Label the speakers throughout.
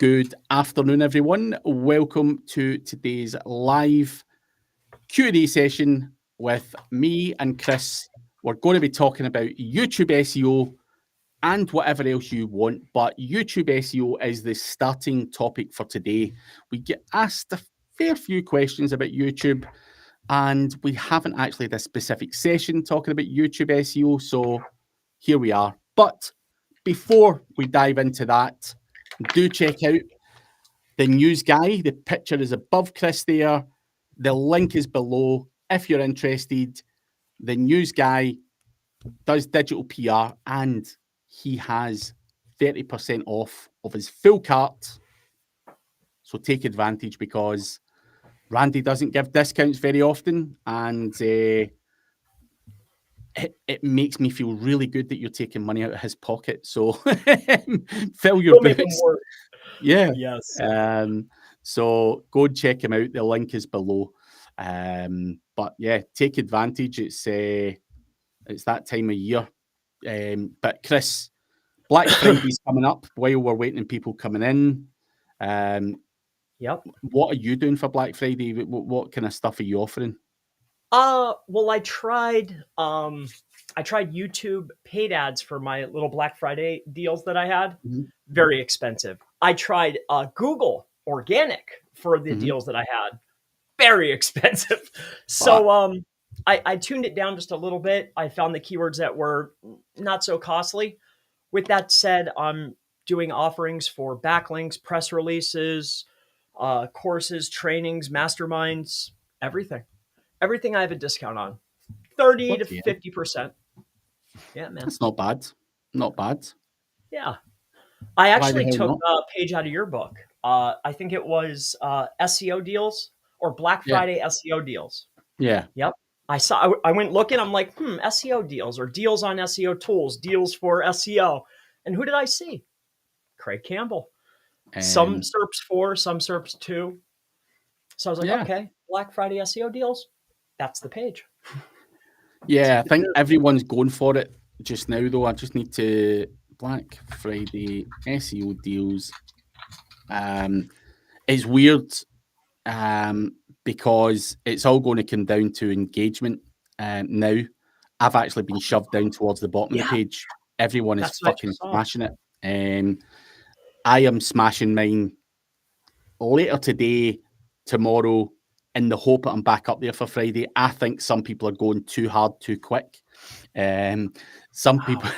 Speaker 1: Good afternoon, everyone. Welcome to today's live Q&A session with me and Chris. We're going to be talking about YouTube SEO and whatever else you want, but YouTube SEO is the starting topic for today. We get asked a fair few questions about YouTube, and we haven't actually had a specific session talking about YouTube SEO, so here we are. But before we dive into that, do check out the news guy. The picture is above Chris there. The link is below if you're interested. The news guy does digital PR and he has 30% off of his full cart. So take advantage because Randy doesn't give discounts very often, and it makes me feel really good that you're taking money out of his pocket. So fill your boots. Yeah.
Speaker 2: Yes.
Speaker 1: So go and check him out. The link is below. But yeah, take advantage. It's that time of year. But Chris, Black Friday's coming up while we're waiting on people coming in.
Speaker 2: Yep.
Speaker 1: What are you doing for Black Friday? What kind of stuff are you offering?
Speaker 2: Well, I tried YouTube paid ads for my little Black Friday deals that I had.
Speaker 1: Mm-hmm.
Speaker 2: Very expensive. I tried Google organic for the deals that I had. Very expensive. So I tuned it down just a little bit. I found the keywords that were not so costly. With that said, I'm doing offerings for backlinks, press releases, courses, trainings, masterminds, everything. Everything I have a discount on. 30 to 50%. Yeah, man.
Speaker 1: That's not bad. Not bad.
Speaker 2: Yeah. I actually took a page out of your book. I think it was SEO deals or Black Friday SEO deals.
Speaker 1: Yeah.
Speaker 2: Yep. I went looking. I'm like, SEO deals or deals on SEO tools, deals for SEO. And who did I see? Craig Campbell. Some SERPs 4, some SERPs 2. So I was like, okay, Black Friday SEO deals. That's the page.
Speaker 1: Yeah, I think everyone's going for it just now, though. I just need to Black Friday SEO deals. It's weird because it's all going to come down to engagement now. I've actually been shoved down towards the bottom of the page. Everyone is fucking smashing it. I am smashing mine later today, tomorrow, in the hope that I'm back up there for Friday. I think some people are going too hard, too quick. Some people,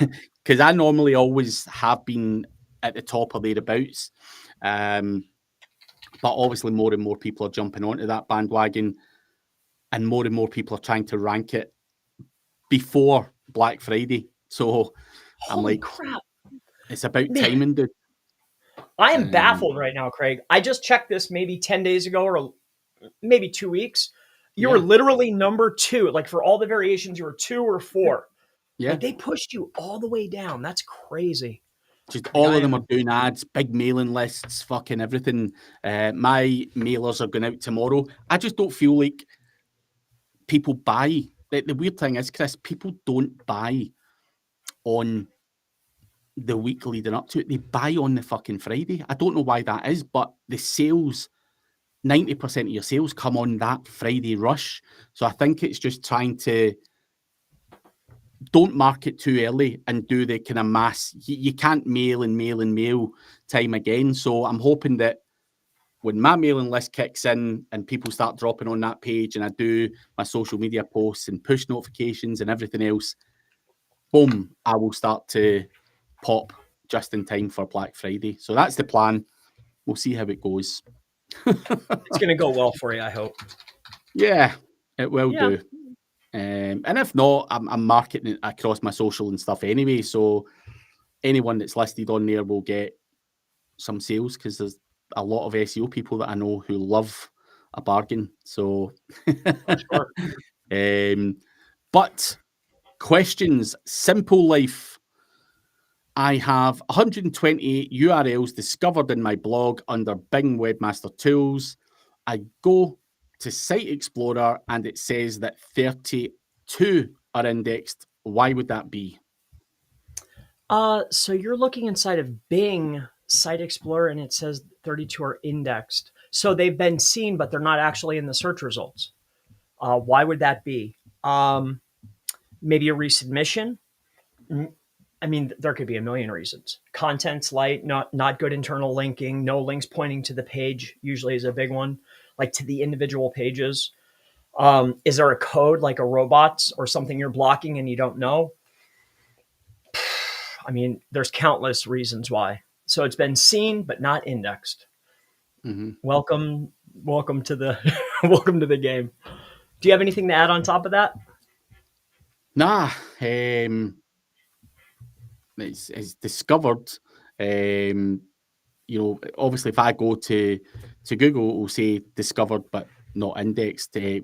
Speaker 1: because I normally always have been at the top or thereabouts. But obviously more and more people are jumping onto that bandwagon and more people are trying to rank it before Black Friday. So I'm like,
Speaker 2: crap.
Speaker 1: It's about timing, dude.
Speaker 2: I am baffled right now, Craig. I just checked this maybe 10 days ago or maybe 2 weeks. You were literally number 2. Like for all the variations, you were 2 or 4. Yeah. Like they pushed you all the way down. That's crazy.
Speaker 1: Just all of them are doing ads, big mailing lists, fucking everything. My mailers are going out tomorrow. I just don't feel like people buy. The weird thing is, Chris, people don't buy on the week leading up to it. They buy on the fucking Friday. I don't know why that is, but the sales, 90% of your sales come on that Friday rush. So I think it's just trying to don't market too early and do the kind of mass. You can't mail time again. So I'm hoping that when my mailing list kicks in and people start dropping on that page and I do my social media posts and push notifications and everything else, boom, I will start to pop just in time for Black Friday. So that's the plan. We'll see how it goes.
Speaker 2: It's going to go well for you, I hope.
Speaker 1: Yeah, it will do. And if not, I'm marketing it across my social and stuff anyway. So anyone that's listed on there will get some sales because there's a lot of SEO people that I know who love a bargain. So, but questions, simple life. I have 128 URLs discovered in my blog under Bing Webmaster Tools. I go to Site Explorer and it says that 32 are indexed. Why would that be?
Speaker 2: So you're looking inside of Bing Site Explorer and it says 32 are indexed. So they've been seen, but they're not actually in the search results. Why would that be? Maybe a resubmission. I mean, there could be a million reasons. Content's light, not good internal linking, no links pointing to the page usually is a big one, like to the individual pages. Is there a code like a robots or something you're blocking and you don't know? I mean, there's countless reasons why. So it's been seen but not indexed.
Speaker 1: Mm-hmm.
Speaker 2: Welcome to the welcome to the game. Do you have anything to add on top of that?
Speaker 1: Nah, it's discovered. Obviously, if I go to Google, it will say discovered but not indexed. I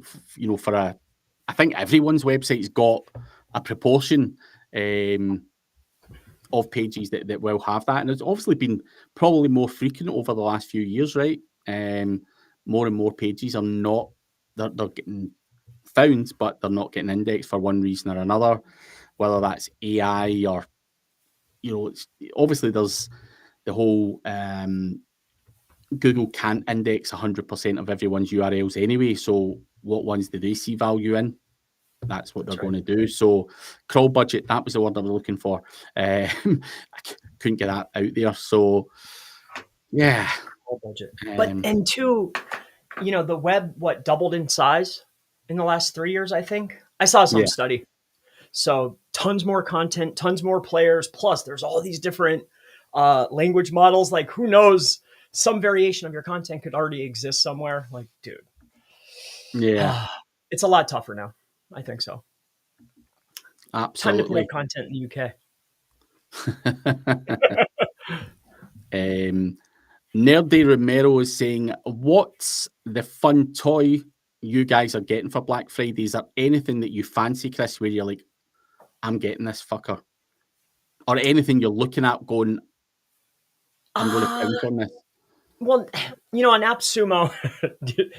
Speaker 1: think everyone's website's got a proportion of pages that will have that, and it's obviously been probably more frequent over the last few years, right? More and more pages are not they're getting found, but they're not getting indexed for one reason or another, whether that's AI or obviously there's the whole Google can't index 100% of everyone's URLs anyway. So what ones do they see value in? That's what they're going to do. So crawl budget, that was the word I was looking for. I couldn't get that out there. So yeah.
Speaker 2: Crawl budget. But and two, the web, doubled in size in the last 3 years, I think. I saw some study. So tons more content, tons more players. Plus there's all these different language models. Like who knows, some variation of your content could already exist somewhere. Like, dude.
Speaker 1: Yeah.
Speaker 2: It's a lot tougher now. I think so.
Speaker 1: Absolutely.
Speaker 2: Time to put content in
Speaker 1: the UK. Nerdy Romero is saying, what's the fun toy you guys are getting for Black Friday? Is there anything that you fancy, Chris, where you're like, I'm getting this fucker? Or anything you're looking at going, I'm going to count on this?
Speaker 2: Well, on AppSumo,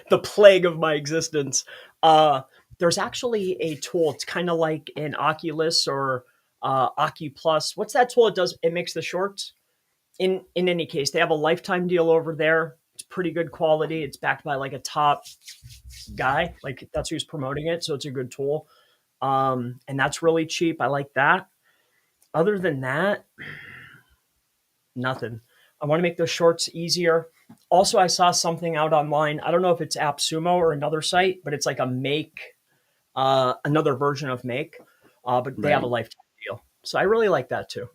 Speaker 2: the plague of my existence, there's actually a tool. It's kind of like an Oculus or Ocu+. What's that tool? It makes the shorts. In any case, they have a lifetime deal over there. It's pretty good quality. It's backed by like a top guy. Like that's who's promoting it. So it's a good tool. And that's really cheap. I like that. Other than that, nothing. I want to make those shorts easier. Also, I saw something out online. I don't know if it's AppSumo or another site, but it's like a Make, another version of Make, but they have a lifetime deal. So I really like that too.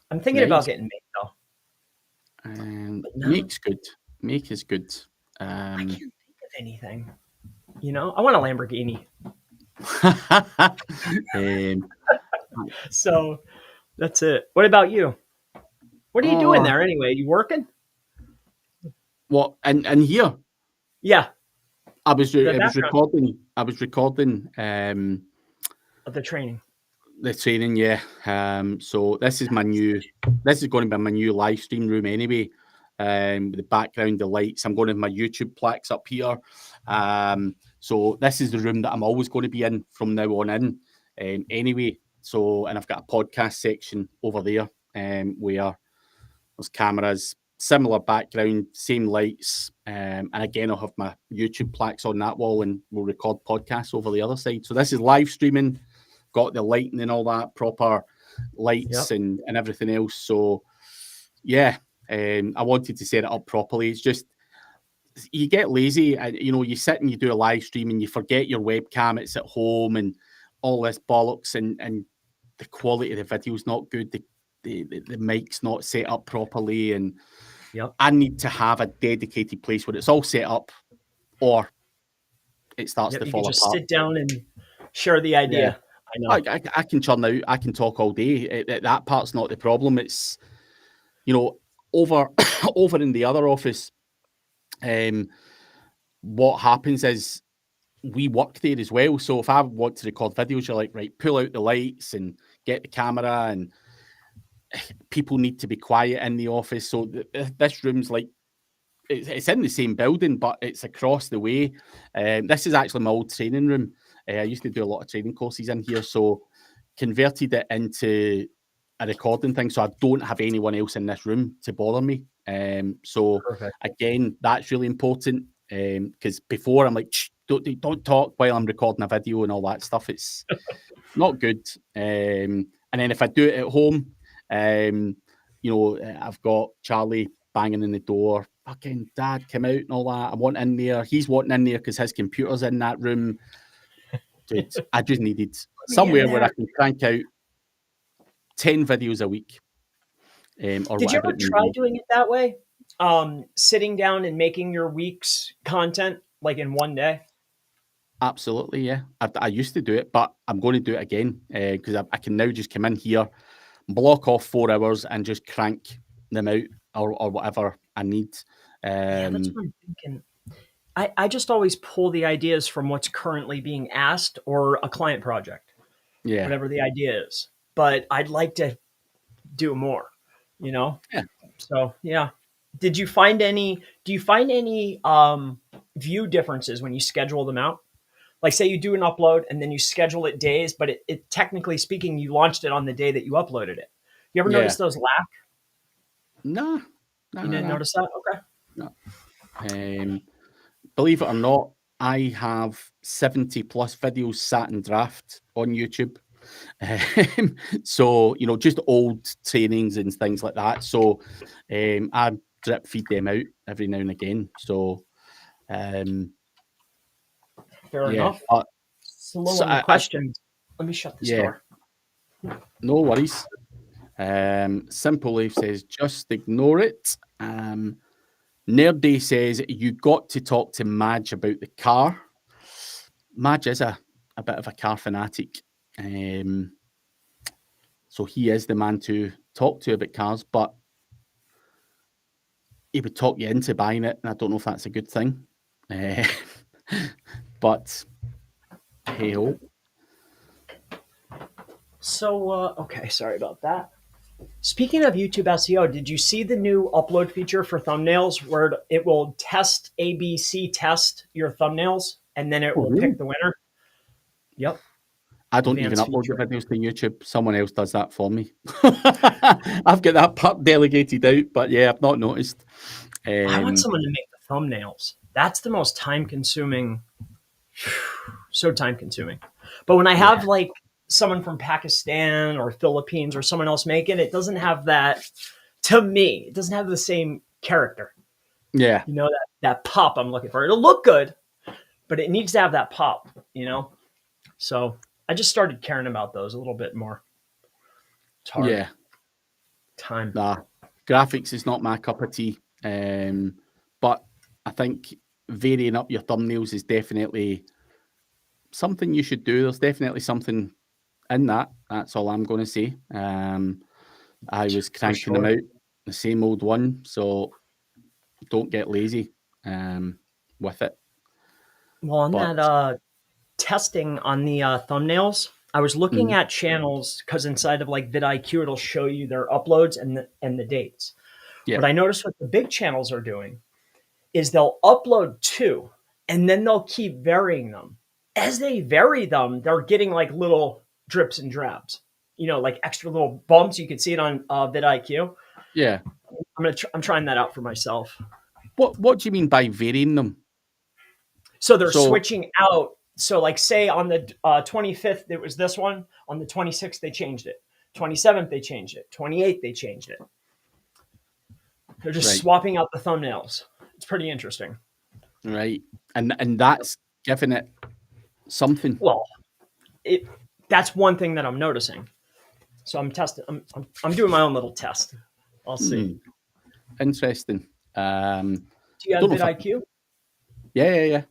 Speaker 2: I'm thinking about getting Make though.
Speaker 1: Make's good. Make is good.
Speaker 2: I can't think of anything. I want a Lamborghini. So that's it. What about you? What are you doing there anyway? You working?
Speaker 1: What? And here?
Speaker 2: Yeah.
Speaker 1: I was recording.
Speaker 2: Of the training.
Speaker 1: The training, yeah. So this is going to be my new live stream room anyway. The background, the lights. I'm going to have my YouTube plaques up here. So this is the room that I'm always going to be in from now on in. Anyway. So, and I've got a podcast section over there, where there's cameras, similar background, same lights. And again, I'll have my YouTube plaques on that wall and we'll record podcasts over the other side. So this is live streaming, got the lighting and all that, proper lights and everything else. So yeah, I wanted to set it up properly. It's just, you get lazy, you sit and you do a live stream and you forget your webcam, it's at home and all this bollocks and the quality of the video is not good. The mic's not set up properly, and I need to have a dedicated place where it's all set up, or it starts to fall apart.
Speaker 2: Just sit down and share the idea.
Speaker 1: Yeah. I know. I can churn out. I can talk all day. That part's not the problem. It's over in the other office. What happens is we work there as well. So if I want to record videos, you're like, right, pull out the lights and get the camera, and people need to be quiet in the office. So this room's like, it's in the same building, but it's across the way. This is actually my old training room. I used to do a lot of training courses in here. So converted it into a recording thing, so I don't have anyone else in this room to bother me. So
Speaker 2: Perfect.
Speaker 1: again, that's really important, because before I'm like, don't talk while I'm recording a video and all that stuff. It's not good. And then if I do it at home, I've got Charlie banging in the door, fucking dad, come out and all that. I want in there. He's wanting in there because his computer's in that room. Dude, I just needed somewhere where I can crank out 10 videos a week. Or
Speaker 2: Did you
Speaker 1: whatever
Speaker 2: ever
Speaker 1: it may
Speaker 2: try
Speaker 1: be.
Speaker 2: doing it that way? Sitting down and making your week's content like in one day?
Speaker 1: Absolutely, yeah. I used to do it, but I'm going to do it again, because I can now just come in here, block off 4 hours, and just crank them out or whatever I need.
Speaker 2: Yeah, that's what I'm thinking. I just always pull the ideas from what's currently being asked or a client project,
Speaker 1: Yeah,
Speaker 2: whatever the idea is. But I'd like to do more, you know?
Speaker 1: yeah,
Speaker 2: So yeah. Do you find any view differences when you schedule them out? Like say you do an upload and then you schedule it days, but it technically speaking, you launched it on the day that you uploaded it. You ever
Speaker 1: yeah.
Speaker 2: notice those lack?
Speaker 1: No,
Speaker 2: You didn't notice that? Okay.
Speaker 1: no. Believe it or not, I have 70 plus videos sat in draft on YouTube. So, just old trainings and things like that. So, I drip feed them out every now and again. So,
Speaker 2: Fair
Speaker 1: yeah,
Speaker 2: enough.
Speaker 1: but
Speaker 2: Slow on the questions. Let me shut this door.
Speaker 1: No worries. Simple Life says, just ignore it. Nerdy says, you got to talk to Madge about the car. Madge is a bit of a car fanatic. So he is the man to talk to about cars, but he would talk you into buying it, and I don't know if that's a good thing. But hey ho.
Speaker 2: So, okay, sorry about that. Speaking of YouTube SEO, did you see the new upload feature for thumbnails where it will test ABC test your thumbnails and then it will pick the winner? Yep.
Speaker 1: I don't even
Speaker 2: Advanced
Speaker 1: upload the
Speaker 2: feature.
Speaker 1: videos to YouTube. Someone else does that for me. I've got that part delegated out, but yeah, I've not noticed.
Speaker 2: I want someone to make the thumbnails. That's the most time consuming. So time consuming. But when I have like someone from Pakistan or Philippines or someone else make it, it doesn't have that, to me, it doesn't have the same character.
Speaker 1: Yeah.
Speaker 2: You know, that pop I'm looking for. It'll look good, but it needs to have that pop, So I just started caring about those a little bit more. It's hard.
Speaker 1: Yeah.
Speaker 2: Time.
Speaker 1: Nah. Graphics is not my cup of tea. But I think varying up your thumbnails is definitely something you should do. There's definitely something in that. That's all I'm going to say. I was cranking them out, the same old one. So don't get lazy with it.
Speaker 2: Well, on that testing on the thumbnails, I was looking at channels because inside of like vidIQ, it'll show you their uploads and the dates.
Speaker 1: Yeah.
Speaker 2: What I noticed what the big channels are doing is they'll upload 2 and then they'll keep varying them. As they vary them, they're getting like little drips and drabs, like extra little bumps. You can see it on vidIQ.
Speaker 1: Yeah.
Speaker 2: I'm trying that out for myself.
Speaker 1: What do you mean by varying them?
Speaker 2: So they're switching out. So like say on the 25th, it was this one. On the 26th, they changed it. 27th, they changed it. 28th, they changed it. They're just swapping out the thumbnails. It's pretty interesting.
Speaker 1: Right. And that's giving it something.
Speaker 2: Well, that's one thing that I'm noticing. So I'm testing. I'm doing my own little test. I'll see.
Speaker 1: Interesting.
Speaker 2: Do you have vidIQ?
Speaker 1: Yeah.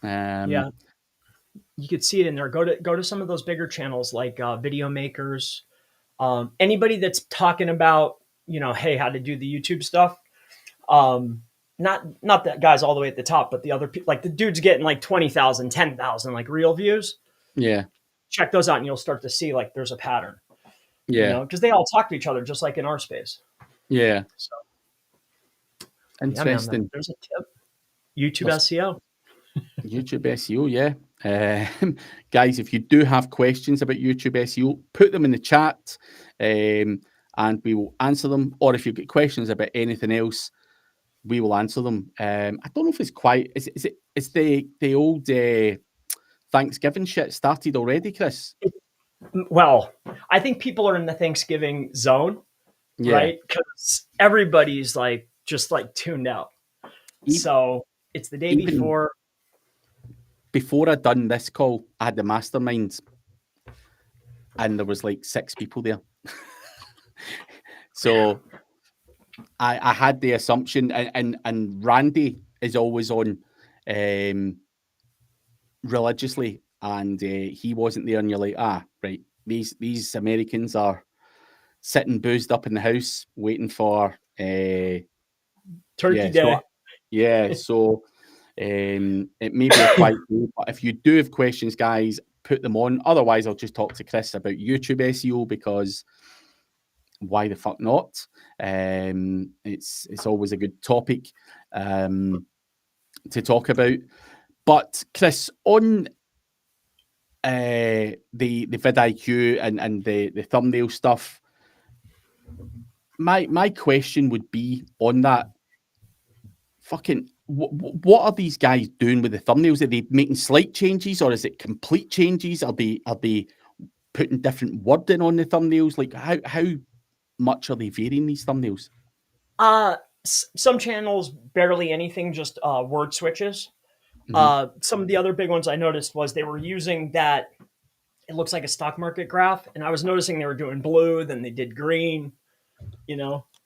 Speaker 2: Yeah. You could see it in there. Go to some of those bigger channels like video makers. Anybody that's talking about, hey, how to do the YouTube stuff. Not that guy's all the way at the top, but the other people, like the dude's getting like 20,000, 10,000 like real views.
Speaker 1: Yeah.
Speaker 2: Check those out and you'll start to see like there's a pattern.
Speaker 1: Yeah.
Speaker 2: Because they all talk to each other just like in our space.
Speaker 1: Yeah.
Speaker 2: So
Speaker 1: interesting.
Speaker 2: There's a tip. YouTube SEO.
Speaker 1: YouTube SEO, yeah. Guys, if you do have questions about YouTube SEO, put them in the chat, and we will answer them. Or if you've got questions about anything else, we will answer them. I don't know if it's quite. Is the old Thanksgiving shit started already, Chris?
Speaker 2: Well, I think people are in the Thanksgiving zone,
Speaker 1: Yeah.
Speaker 2: right? Because everybody's like just like tuned out. So it's the day before.
Speaker 1: Before I done this call, I had the mastermind, and there was like 6 people there. So I had the assumption, and Randy is always on religiously, and he wasn't there, and you're like, right, these Americans are sitting boozed up in the house waiting for
Speaker 2: Turkey
Speaker 1: Day. So it may be a quiet day, but if you do have questions, guys, put them on. Otherwise, I'll just talk to Chris about YouTube SEO, because why the fuck not? It's always a good topic to talk about. But Chris, on the vidIQ and the thumbnail stuff, my question would be on that. Fucking, what are these guys doing with the thumbnails? Are they making slight changes, or is it complete changes? Are they putting different wording on the thumbnails? Like, how much are they varying these thumbnails?
Speaker 2: Some channels barely anything, just word switches. Some of the other big ones I noticed was they were using that. It looks like a stock market graph, and I was noticing they were doing blue, then they did green.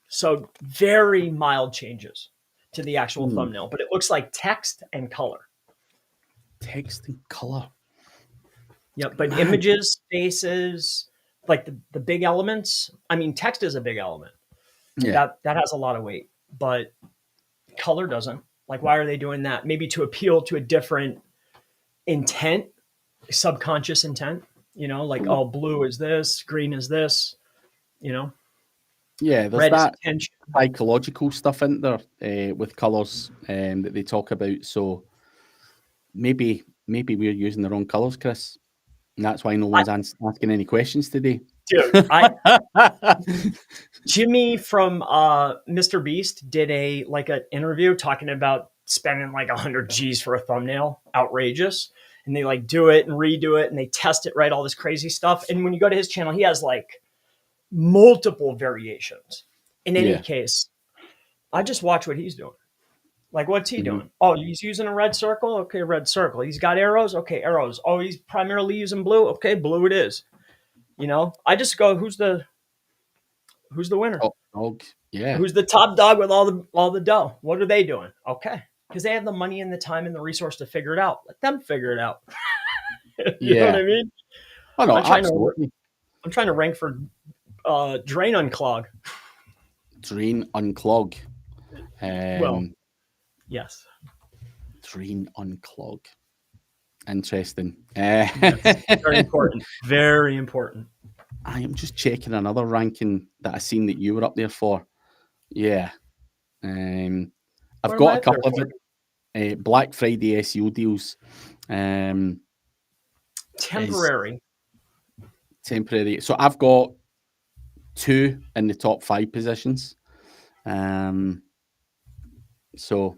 Speaker 2: So very mild changes to the actual thumbnail, but it looks like text and color.
Speaker 1: Text and color.
Speaker 2: Yep, but images, faces, like the big elements. I mean, text is a big element.
Speaker 1: Yeah.
Speaker 2: That has a lot of weight, but color doesn't. Like, why are they doing that? Maybe to appeal to a different intent, subconscious intent, like, oh, blue is this, green is this,
Speaker 1: Yeah, there's
Speaker 2: red
Speaker 1: that
Speaker 2: is attention.
Speaker 1: psychological stuff in there with colors that they talk about. So maybe we're using the wrong colors, Chris. And that's why no one's asking any questions today.
Speaker 2: Dude, Jimmy from Mr. Beast did an interview talking about spending like 100 G's for a thumbnail. Outrageous. And they like do it and redo it and they test it, right? All this crazy stuff. And when you go to his channel, he has like multiple variations. In any case, I just watch what he's doing. Like, what's he doing? Oh, he's using a red circle? Okay, red circle. He's got arrows? Okay, arrows. Oh, he's primarily using blue? Okay, blue it is. I just go, who's the winner?
Speaker 1: Top dog. Yeah.
Speaker 2: Who's the top dog with all the dough? What are they doing? Okay. Because they have the money and the time and the resource to figure it out. Let them figure it out. You know what I mean?
Speaker 1: Oh, no, absolutely.
Speaker 2: I'm trying to rank for drain unclog.
Speaker 1: Drain unclog.
Speaker 2: Yes.
Speaker 1: Drain unclog. Interesting.
Speaker 2: Yes, very important. Very important.
Speaker 1: I am just checking another ranking that I seen that you were up there for. Yeah. I've got a couple of Black Friday SEO deals. Temporary. So I've got 2 in the top 5 positions. So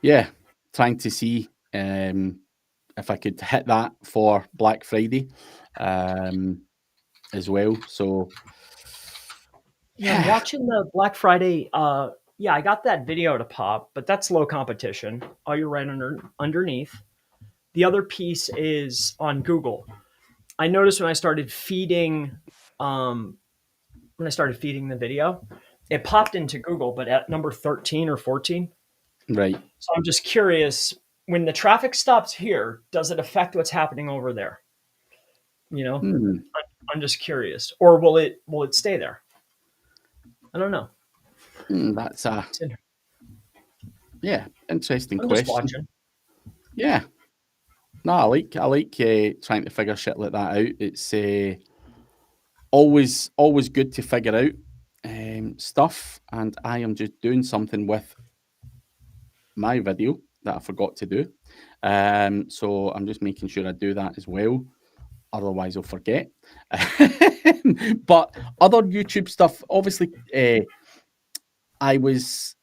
Speaker 1: yeah, trying to see if I could hit that for Black Friday as well. So
Speaker 2: yeah, watching the Black Friday. I got that video to pop, but that's low competition. Oh, you're right underneath. The other piece is on Google. I noticed when I started feeding the video, it popped into Google, but at number 13 or 14.
Speaker 1: Right.
Speaker 2: So I'm just curious, when the traffic stops here, does it affect what's happening over there? I'm just curious. Or will it stay there? I don't know.
Speaker 1: That's interesting
Speaker 2: I'm
Speaker 1: question.
Speaker 2: Just watching.
Speaker 1: Yeah. No, I like trying to figure shit like that out. It's always good to figure out stuff, and I am just doing something with my video that I forgot to do. So I'm just making sure I do that as well. Otherwise, I'll forget. But other YouTube stuff, obviously, I was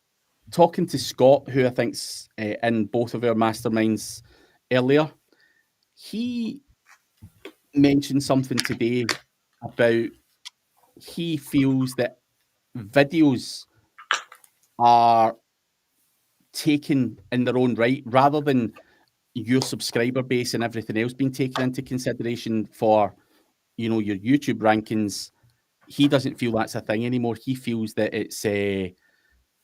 Speaker 1: talking to Scott, who I think's in both of our masterminds earlier. He mentioned something today about he feels that videos are taken in their own right rather than your subscriber base and everything else being taken into consideration for, your YouTube rankings. He doesn't feel that's a thing anymore. He feels that it's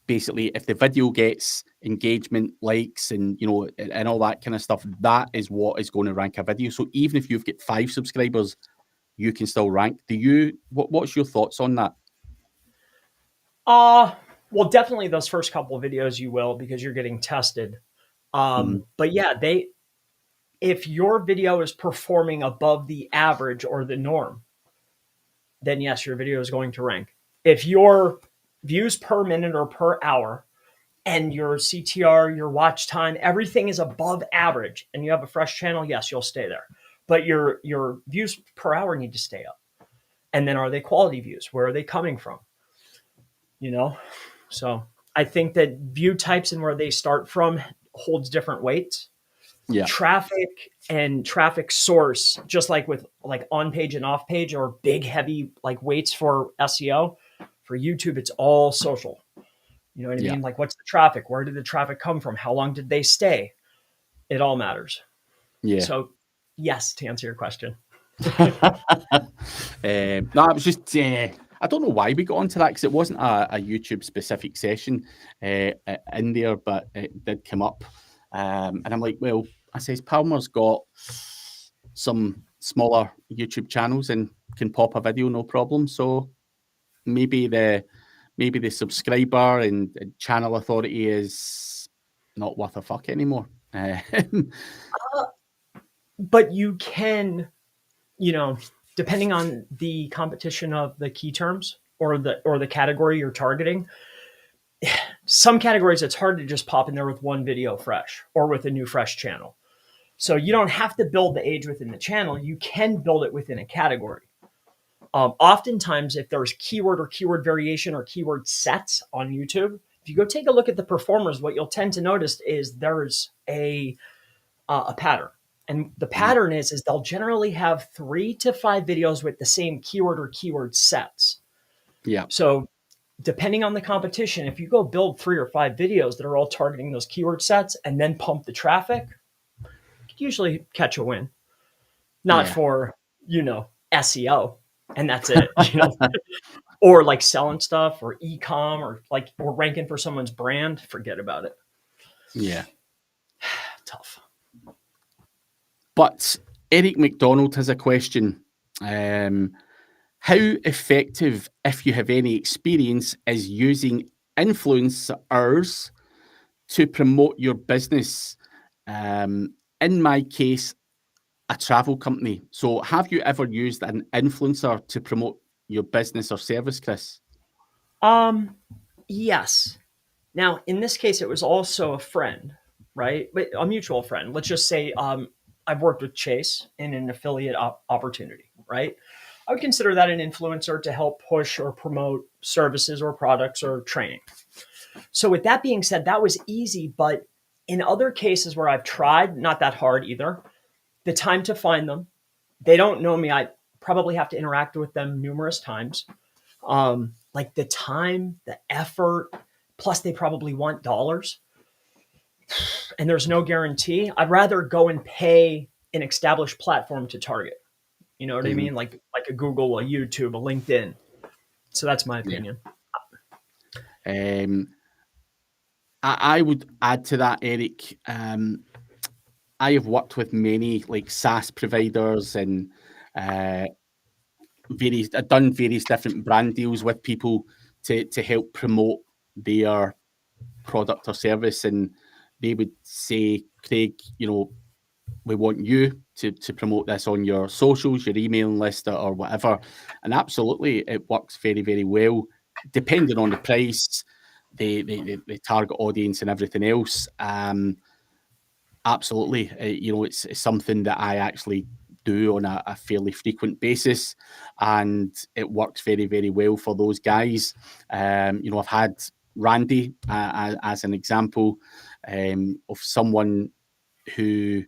Speaker 1: basically if the video gets engagement, likes, and and all that kind of stuff, that is what is going to rank a video. So even if you've got 5 subscribers, you can still rank. What's your thoughts on that?
Speaker 2: Well, definitely those first couple of videos you will, because you're getting tested. But yeah, if your video is performing above the average or the norm, then yes, your video is going to rank. If your views per minute or per hour and your CTR, your watch time, everything is above average and you have a fresh channel, yes, you'll stay there. But your views per hour need to stay up. And then are they quality views? Where are they coming from? So I think that view types and where they start from holds different weights.
Speaker 1: Yeah.
Speaker 2: Traffic and traffic source, just like with like on page and off page, or big heavy like weights for SEO. For YouTube, it's all social. You know what I mean? Like, what's the traffic? Where did the traffic come from? How long did they stay? It all matters.
Speaker 1: Yeah.
Speaker 2: So yes, to answer your question.
Speaker 1: No, it was just I don't know why we got onto that, because it wasn't a YouTube specific session in there, but it did come up. And I'm like, well, I says Palmer's got some smaller YouTube channels and can pop a video no problem. So maybe the subscriber and channel authority is not worth a fuck anymore.
Speaker 2: But you can, depending on the competition of the key terms or the category you're targeting, some categories it's hard to just pop in there with one video fresh or with a new fresh channel. So you don't have to build the age within the channel. You can build it within a category. Oftentimes, if there's keyword or keyword variation or keyword sets on YouTube, if you go take a look at the performers, what you'll tend to notice is there's a pattern. And the pattern is they'll generally have 3 to 5 videos with the same keyword or keyword sets.
Speaker 1: Yeah.
Speaker 2: So depending on the competition, if you go build 3 or 5 videos that are all targeting those keyword sets and then pump the traffic, you could usually catch a win. Not for, SEO, and that's it. Or like selling stuff or e-com or ranking for someone's brand, forget about it.
Speaker 1: Yeah.
Speaker 2: Tough.
Speaker 1: But Eric McDonald has a question. How effective, if you have any experience, is using influencers to promote your business? In my case, a travel company. So have you ever used an influencer to promote your business or service, Chris?
Speaker 2: Yes. Now, in this case, it was also a friend, right? But a mutual friend. Let's just say I've worked with Chase in an affiliate opportunity, right? I would consider that an influencer to help push or promote services or products or training. So with that being said, that was easy. But in other cases where I've tried, not that hard either, the time to find them, they don't know me. I probably have to interact with them numerous times. Like the time, the effort, plus they probably want dollars. And there's no guarantee. I'd rather go and pay an established platform to target. You know what I mean? Like a Google, a YouTube, a LinkedIn. So that's my opinion.
Speaker 1: I would add to that, Eric. I have worked with many like SaaS providers and I've done various different brand deals with people to help promote their product or service, and they would say, Craig, we want you to promote this on your socials, your emailing list, or whatever. And absolutely, it works very, very well, depending on the price, the target audience, and everything else. Absolutely. It's something that I actually do on a fairly frequent basis, and it works very, very well for those guys. I've had Randy as an example of someone who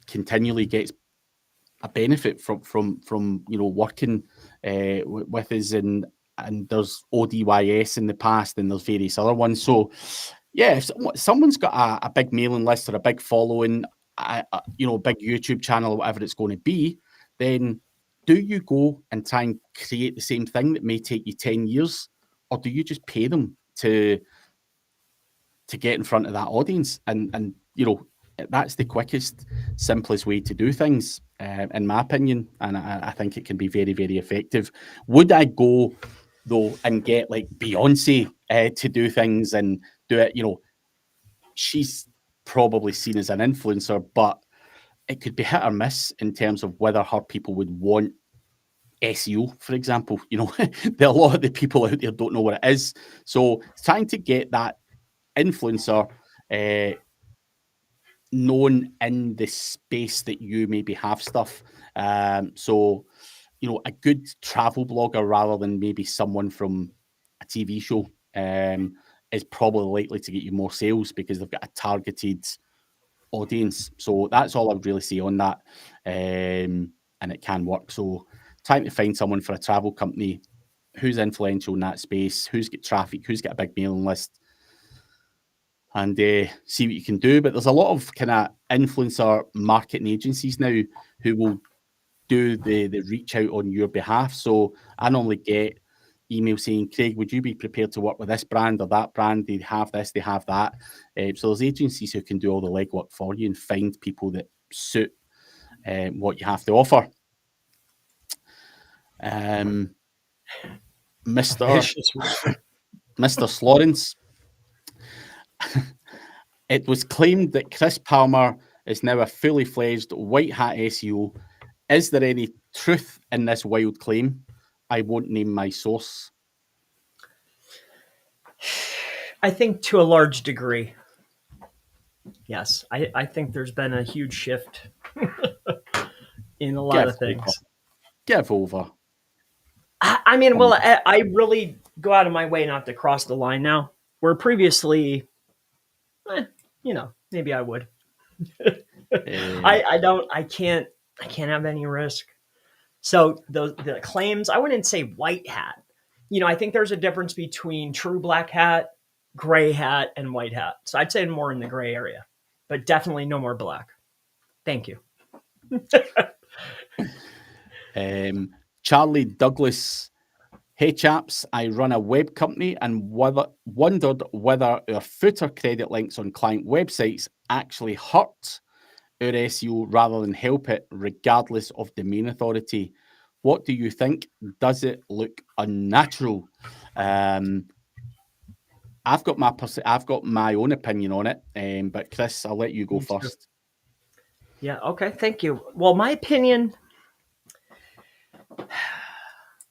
Speaker 1: continually gets a benefit from working with us, and there's ODYS in the past, and there's various other ones. So yeah, if someone's got a big mailing list or a big following, a big YouTube channel or whatever it's going to be, then do you go and try and create the same thing that may take you 10 years, or do you just pay them to get in front of that audience? And that's the quickest, simplest way to do things, in my opinion, and I think it can be very, very effective. Would I go though and get like Beyonce to do things and do it? She's probably seen as an influencer, but it could be hit or miss in terms of whether her people would want SEO, for example. A lot of the people out there don't know what it is. So trying to get that influencer known in the space that you maybe have stuff. So a good travel blogger rather than maybe someone from a TV show is probably likely to get you more sales because they've got a targeted audience. So that's all I would really say on that. And it can work. So trying to find someone for a travel company who's influential in that space, who's got traffic, who's got a big mailing list, and see what you can do. But there's a lot of kind of influencer marketing agencies now who will do the reach out on your behalf. So I normally get email saying, Craig, would you be prepared to work with this brand or that brand? They have this, they have that. So there's agencies who can do all the legwork for you and find people that suit what you have to offer. Mr. Slorence. It was claimed that Chris Palmer is now a fully fledged white hat SEO. Is there any truth in this wild claim? I won't name my source.
Speaker 2: I think to a large degree, yes. I think there's been a huge shift in a lot of things.
Speaker 1: Give over.
Speaker 2: I mean, well, I really go out of my way not to cross the line now. Where previously, maybe I would. I can't have any risk. So the claims, I wouldn't say white hat. I think there's a difference between true black hat, gray hat, and white hat. So I'd say more in the gray area, but definitely no more black. Thank you.
Speaker 1: Charlie Douglas. Hey chaps, I run a web company and wondered whether our footer credit links on client websites actually hurt our SEO rather than help it, regardless of domain authority. What do you think? Does it look unnatural? I've got my own opinion on it, but Chris, I'll let you go first.
Speaker 2: Yeah. Okay. Thank you. Well, my opinion.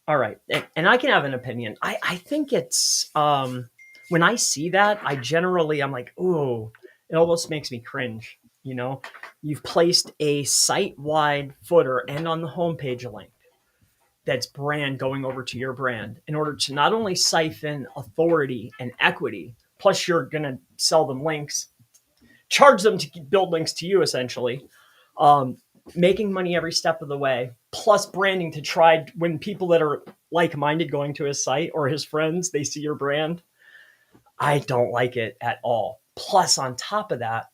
Speaker 2: All right, and I can have an opinion. I think it's when I see that, I'm like, ooh, it almost makes me cringe. You've placed a site-wide footer and on the homepage link that's brand going over to your brand in order to not only siphon authority and equity, plus you're going to sell them links, charge them to build links to you, essentially, making money every step of the way, plus branding to try when people that are like-minded going to his site or his friends, they see your brand. I don't like it at all. Plus, on top of that,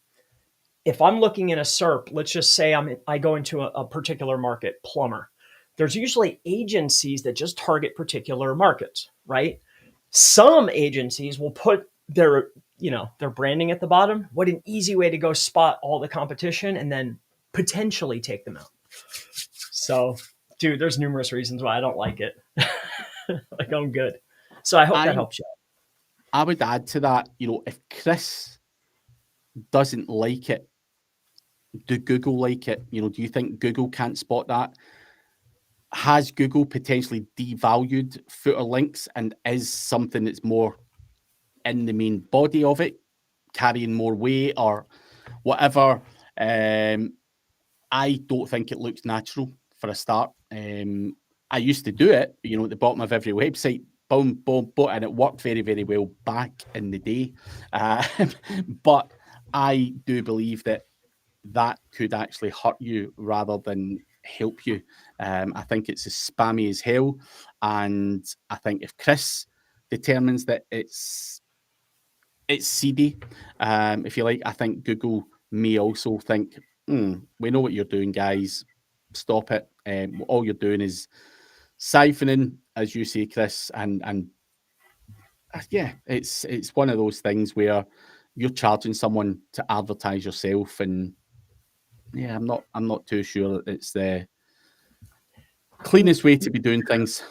Speaker 2: if I'm looking in a SERP, let's just say I go into a particular market, plumber. There's usually agencies that just target particular markets, right? Some agencies will put their branding at the bottom. What an easy way to go spot all the competition and then potentially take them out. So, dude, there's numerous reasons why I don't like it. Like, I'm good. So I hope that helps you out.
Speaker 1: I would add to that, if Chris doesn't like it, do Google like it? Do you think Google can't spot that? Has Google potentially devalued footer links and is something that's more in the main body of it, carrying more weight? Or whatever. I don't think it looks natural for a start. I used to do it, at the bottom of every website, boom, boom, boom, and it worked very, very well back in the day. But I do believe that could actually hurt you rather than help you. I think it's as spammy as hell. And I think if Chris determines that it's seedy, if you like, I think Google may also think, we know what you're doing, guys. Stop it. All you're doing is siphoning, as you say, Chris, and yeah, it's one of those things where you're charging someone to advertise yourself, and yeah, I'm not too sure that it's the cleanest way to be doing things.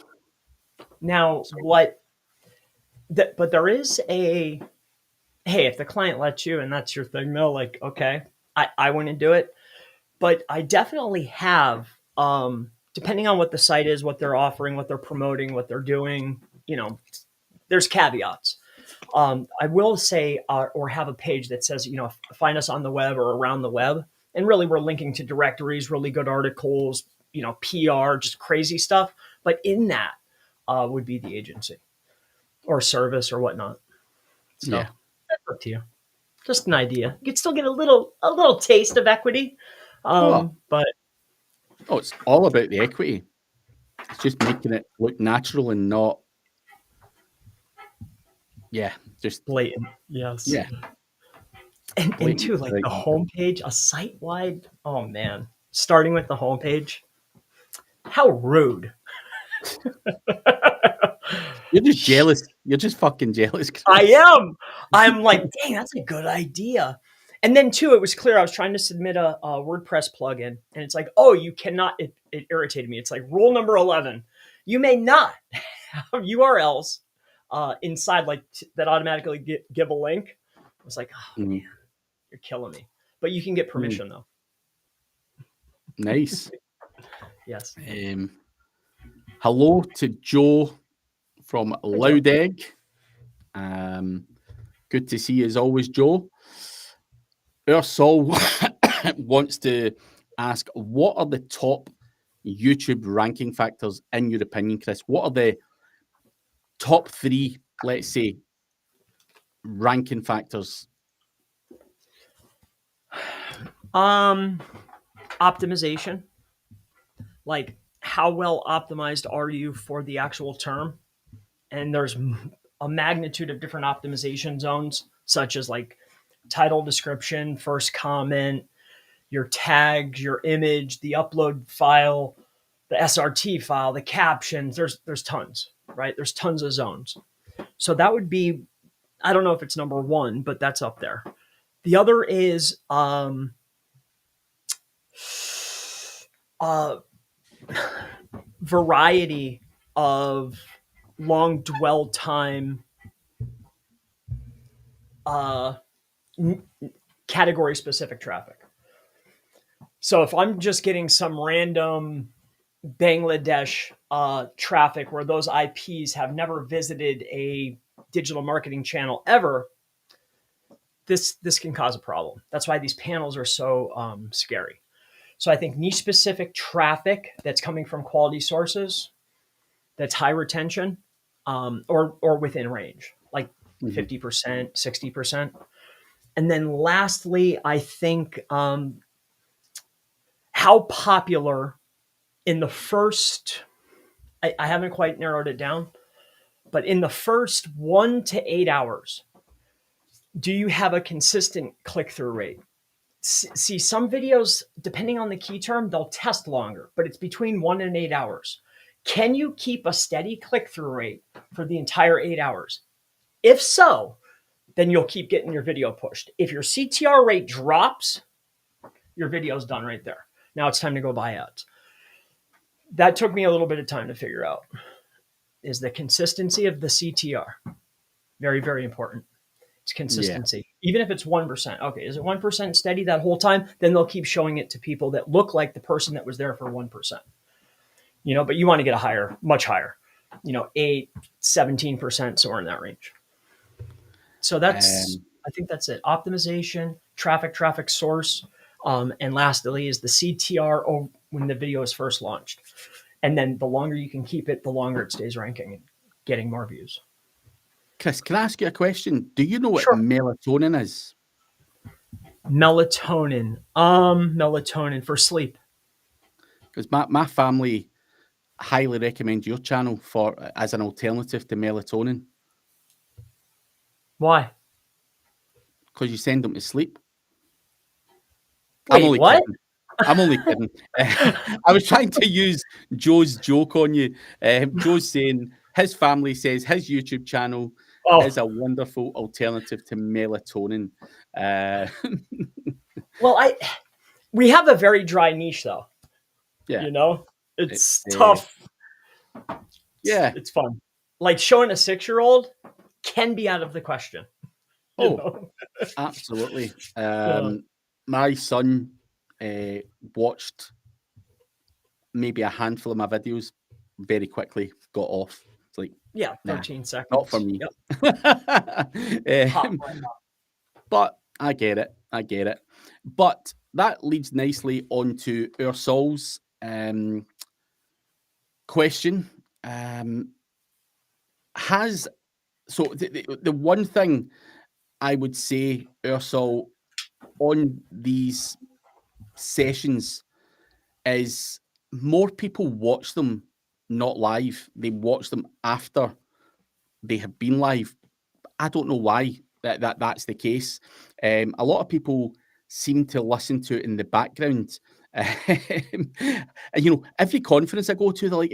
Speaker 2: Now, but there is hey, if the client lets you and that's your thing, though, like, okay, I wouldn't do it. But I definitely have, depending on what the site is, what they're offering, what they're promoting, what they're doing, there's caveats. I will say, or have a page that says, find us on the web or around the web. And really, we're linking to directories, really good articles, PR, just crazy stuff. But in that would be the agency or service or whatnot. So
Speaker 1: Yeah.
Speaker 2: that's up to you. Just an idea. You could still get a little taste of equity. But
Speaker 1: it's all about the equity. It's just making it look natural and not, just
Speaker 2: blatant. Yes.
Speaker 1: Yeah.
Speaker 2: And too, like the homepage, a site-wide. Oh man, starting with the homepage. How rude.
Speaker 1: You're just jealous. You're just fucking jealous, Chris.
Speaker 2: I am. I'm like, dang, that's a good idea. And then too, it was clear I was trying to submit a WordPress plugin, and it's like, oh, you cannot. It irritated me. It's like rule number 11: you may not have URLs inside that automatically give a link. I was like, oh man, you're killing me. But you can get permission though.
Speaker 1: Nice.
Speaker 2: Yes.
Speaker 1: Hello to Joe from Loud Egg. Good to see you as always, Joe. Ursol wants to ask, what are the top YouTube ranking factors in your opinion, Chris? What are the top 3, let's say, ranking factors?
Speaker 2: Optimization. Like, how well optimized are you for the actual term? And there's a magnitude of different optimization zones, such as like title, description, first comment, your tags, your image, the upload file, the SRT file, the captions. There's tons, right? There's tons of zones. So that would be, I don't know if it's number 1, but that's up there. The other is variety of long dwell time category specific traffic. So if I'm just getting some random Bangladesh traffic where those IPs have never visited a digital marketing channel ever, this can cause a problem. That's why these panels are so scary. So I think niche specific traffic that's coming from quality sources, that's high retention, or within range, like 50%, 60%. And then lastly, I think how popular in the first, I haven't quite narrowed it down, but in the first 1 to 8 hours, do you have a consistent click-through rate? See, some videos, depending on the key term, they'll test longer, but it's between 1 and 8 hours. Can you keep a steady click-through rate for the entire 8 hours? If so, then you'll keep getting your video pushed. If your CTR rate drops, your video's done right there. Now it's time to go buy ads. That took me a little bit of time to figure out, is the consistency of the CTR. Very, very important. It's consistency. Yeah. Even if it's 1%. Okay, is it 1% steady that whole time? Then they'll keep showing it to people that look like the person that was there for 1%. But you want to get a higher, much higher, 8, 17%, somewhere in that range. So I think that's it. Optimization, traffic source. And lastly is the CTR when the video is first launched. And then the longer you can keep it, the longer it stays ranking and getting more views.
Speaker 1: Chris, can I ask you a question? Do you know what
Speaker 2: Sure.
Speaker 1: melatonin is?
Speaker 2: Melatonin. Melatonin for sleep.
Speaker 1: Because my family highly recommend your channel as an alternative to melatonin.
Speaker 2: Why?
Speaker 1: Because you send them to sleep.
Speaker 2: Wait, what?
Speaker 1: Kidding. I'm only kidding. I was trying to use Joe's joke on you. Joe's saying his family says his YouTube channel is a wonderful alternative to melatonin.
Speaker 2: Well, we have a very dry niche, though.
Speaker 1: Yeah,
Speaker 2: you know, it's tough.
Speaker 1: Yeah,
Speaker 2: it's fun. Like showing a 6-year-old can be out of the question.
Speaker 1: Absolutely. My son watched maybe a handful of my videos, very quickly got off. It's like,
Speaker 2: 13 seconds.
Speaker 1: Not for me.
Speaker 2: Yep.
Speaker 1: But I get it. But that leads nicely onto Ursul's question. The one thing I would say, Ursul, on these sessions is more people watch them not live. They watch them after they have been live. I don't know why that's the case. A lot of people seem to listen to it in the background. And, every conference I go to, they're like,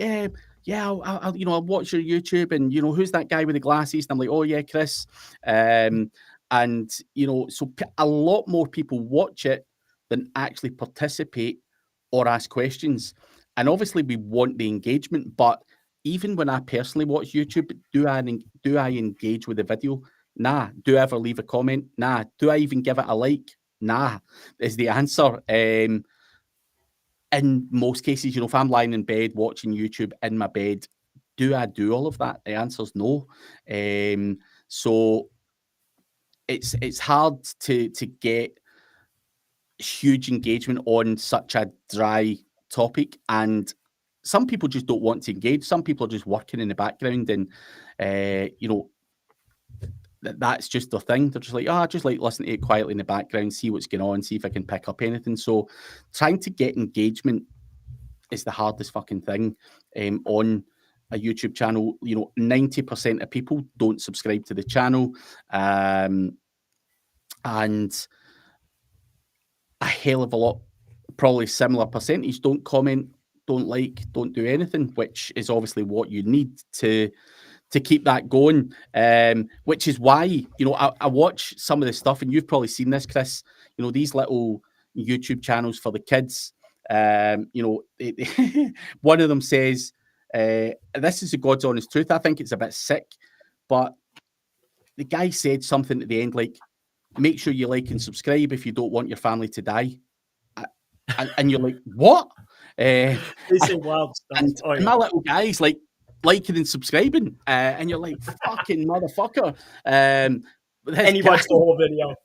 Speaker 1: I'll watch your YouTube, and who's that guy with the glasses? And I'm like, oh yeah, Chris. So a lot more people watch it than actually participate or ask questions. And obviously we want the engagement, but even when I personally watch YouTube, do I engage with the video? Nah. Do I ever leave a comment? Nah. Do I even give it a like? Nah, is the answer. In most cases, if I'm lying in bed watching YouTube in my bed, do I do all of that? The answer's no. So it's hard to get huge engagement on such a dry topic, and some people just don't want to engage. Some people are just working in the background, and that's just their thing. They're just like, I just like listening to it quietly in the background, see what's going on, see if I can pick up anything. So trying to get engagement is the hardest fucking thing on a YouTube channel. 90% of people don't subscribe to the channel, and a hell of a lot, probably similar percentage, don't comment, don't like, don't do anything, which is obviously what you need to keep that going. Which is why, I watch some of the stuff, and you've probably seen this, Chris, these little YouTube channels for the kids. One of them says, this is the God's honest truth. I think it's a bit sick, but the guy said something at the end like, make sure you like and subscribe if you don't want your family to die. And you're like, what?
Speaker 2: They say wild stuff.
Speaker 1: And my little guy's like liking and subscribing, and you're like, fucking motherfucker. And
Speaker 2: he watched the whole video.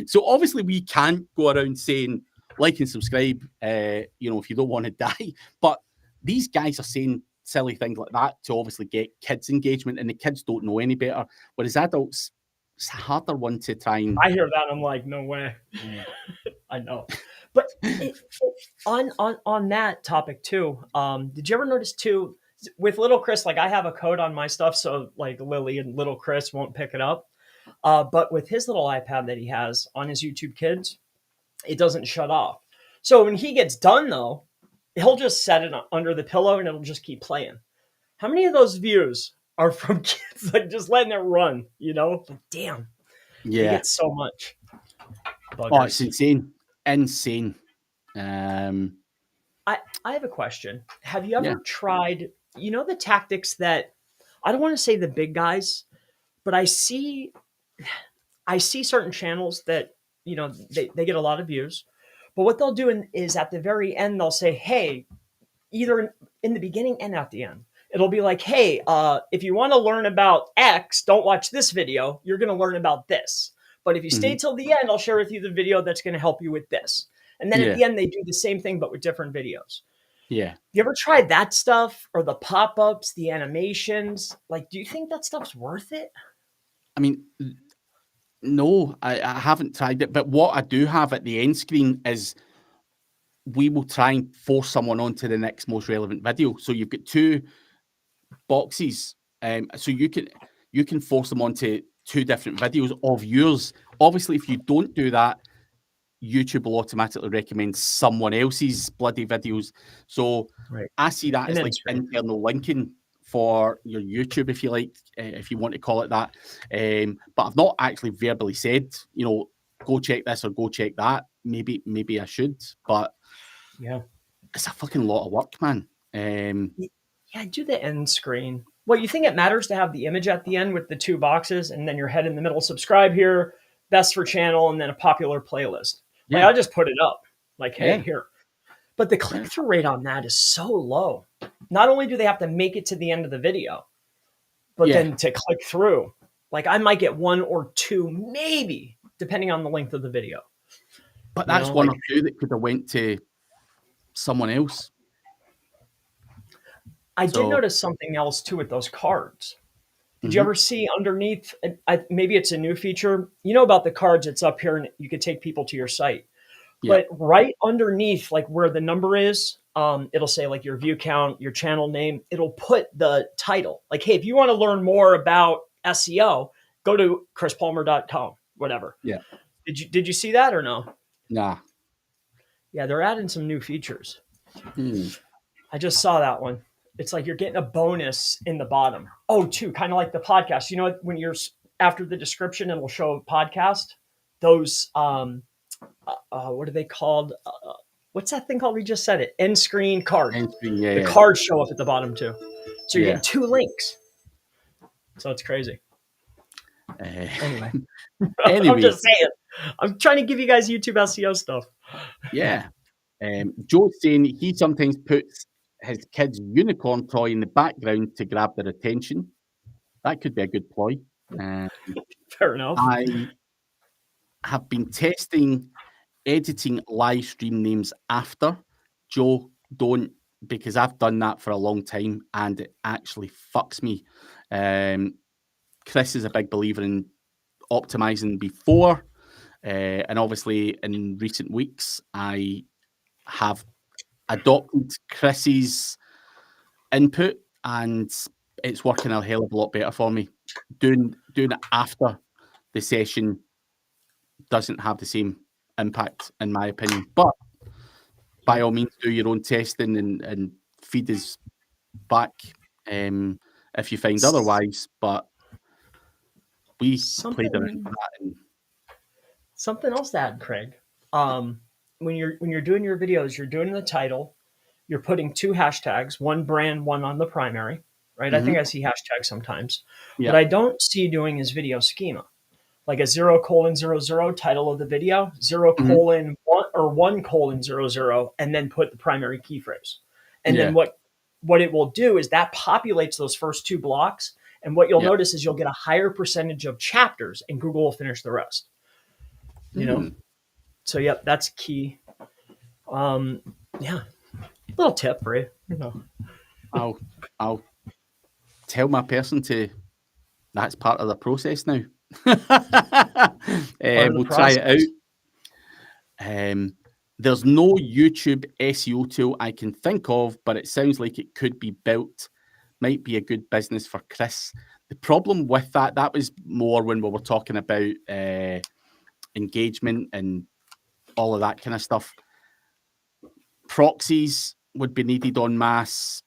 Speaker 1: So obviously we can't go around saying like and subscribe, if you don't want to die. But these guys are saying silly things like that to obviously get kids engagement, and the kids don't know any better. Whereas adults, it's a harder one to try and...
Speaker 2: I hear that, I'm like, no way. I know. But on that topic too, did you ever notice too, with little Chris, like I have a code on my stuff, so like Lily and little Chris won't pick it up. But with his little iPad that he has on his YouTube Kids, it doesn't shut off. So when he gets done though, he'll just set it under the pillow and it'll just keep playing. How many of those views are from kids like just letting it run, Like, damn.
Speaker 1: Yeah.
Speaker 2: They get so much. Buggers.
Speaker 1: Oh, it's insane.
Speaker 2: I have a question. Have you ever tried, the tactics that, I don't want to say the big guys, but I see certain channels that, they get a lot of views, but what they'll do is at the very end, they'll say, hey, either in the beginning and at the end, it'll be like, hey, if you want to learn about X, don't watch this video. You're going to learn about this. But if you stay till the end, I'll share with you the video that's going to help you with this. And then at the end, they do the same thing, but with different videos.
Speaker 1: Yeah.
Speaker 2: You ever tried that stuff or the pop-ups, the animations? Like, do you think that stuff's worth it?
Speaker 1: I mean, no, I haven't tried it. But what I do have at the end screen is we will try and force someone on to the next most relevant video. So you've got 2 boxes. So you can force them onto 2 different videos of yours. Obviously, if you don't do that, YouTube will automatically recommend someone else's bloody videos. So I see that as like internal linking for your YouTube, if you like, if you want to call it that. But I've not actually verbally said, go check this or go check that. Maybe I should, but
Speaker 2: yeah,
Speaker 1: it's a fucking lot of work, man.
Speaker 2: Yeah, do the end screen. Well, you think it matters to have the image at the end with the 2 boxes and then your head in the middle, subscribe here, best for channel, and then a popular playlist. Like, I just put it up like, hey, here. But the click-through rate on that is so low. Not only do they have to make it to the end of the video, but then to click through, like I might get 1 or 2, maybe, depending on the length of the video.
Speaker 1: But that's 1 or 2 that could have went to someone else.
Speaker 2: I did notice something else too with those cards. Did you ever see underneath, maybe it's a new feature, about the cards, it's up here and you could take people to your site. But right underneath, like where the number is, it'll say like your view count, your channel name. It'll put the title. Like, hey, if you want to learn more about SEO, go to chrispalmer.com, whatever.
Speaker 1: Yeah.
Speaker 2: Did you see that or no?
Speaker 1: Nah. Yeah,
Speaker 2: they're adding some new features. I just saw that one. It's like you're getting a bonus in the bottom. Oh, too, kind of like the podcast. You know, when you're after the description, it'll show a podcast. Those, what are they called? What's that thing called? We just said it. End screen card.
Speaker 1: End screen,
Speaker 2: the cards show up at the bottom too. So you're getting 2 links. So it's crazy. Anyway, I'm just saying. I'm trying to give you guys YouTube SEO stuff.
Speaker 1: Yeah. Joe's saying he sometimes puts his kid's unicorn toy in the background to grab their attention. That could be a good ploy.
Speaker 2: Fair enough.
Speaker 1: I have been testing editing live stream names after. Joe, don't, because I've done that for a long time and it actually fucks me. Chris is a big believer in optimizing before. And obviously in recent weeks, I have adopted Chris's input and it's working a hell of a lot better for me. Doing it after the session doesn't have the same impact, in my opinion. But by all means, do your own testing and feed us back if you find otherwise. But we played around with that.
Speaker 2: Something else to add, Craig. When you're doing your videos, you're doing the title, you're putting 2 hashtags, one brand, one on the primary, right? I think I see hashtags sometimes. What I don't see doing is video schema, like a 0:00 title of the video, 0:1 or 1:00, and then put the primary key phrase. And then what it will do is that populates those first 2 blocks. And what you'll notice is you'll get a higher percentage of chapters and Google will finish the rest. You know? So, that's key. Little tip, right?
Speaker 1: I'll tell my person to, that's part of the process now. We'll try it out. There's no YouTube SEO tool I can think of, but it sounds like it could be built. Might be a good business for Chris. The problem with that was more when we were talking about engagement and all of that kind of stuff. Proxies would be needed en masse.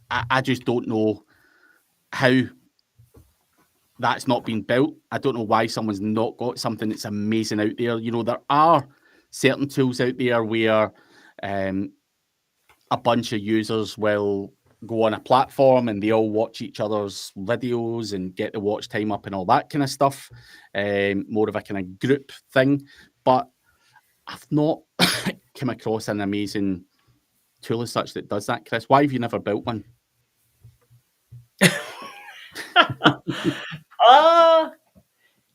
Speaker 1: I just don't know how that's not been built. I don't know why someone's not got something that's amazing out there. You know, there are certain tools out there where a bunch of users will go on a platform and they all watch each other's videos and get the watch time up and all that kind of stuff. More of a kind of group thing. But I've not come across an amazing tool as such that does that, Chris. Why have you never built one?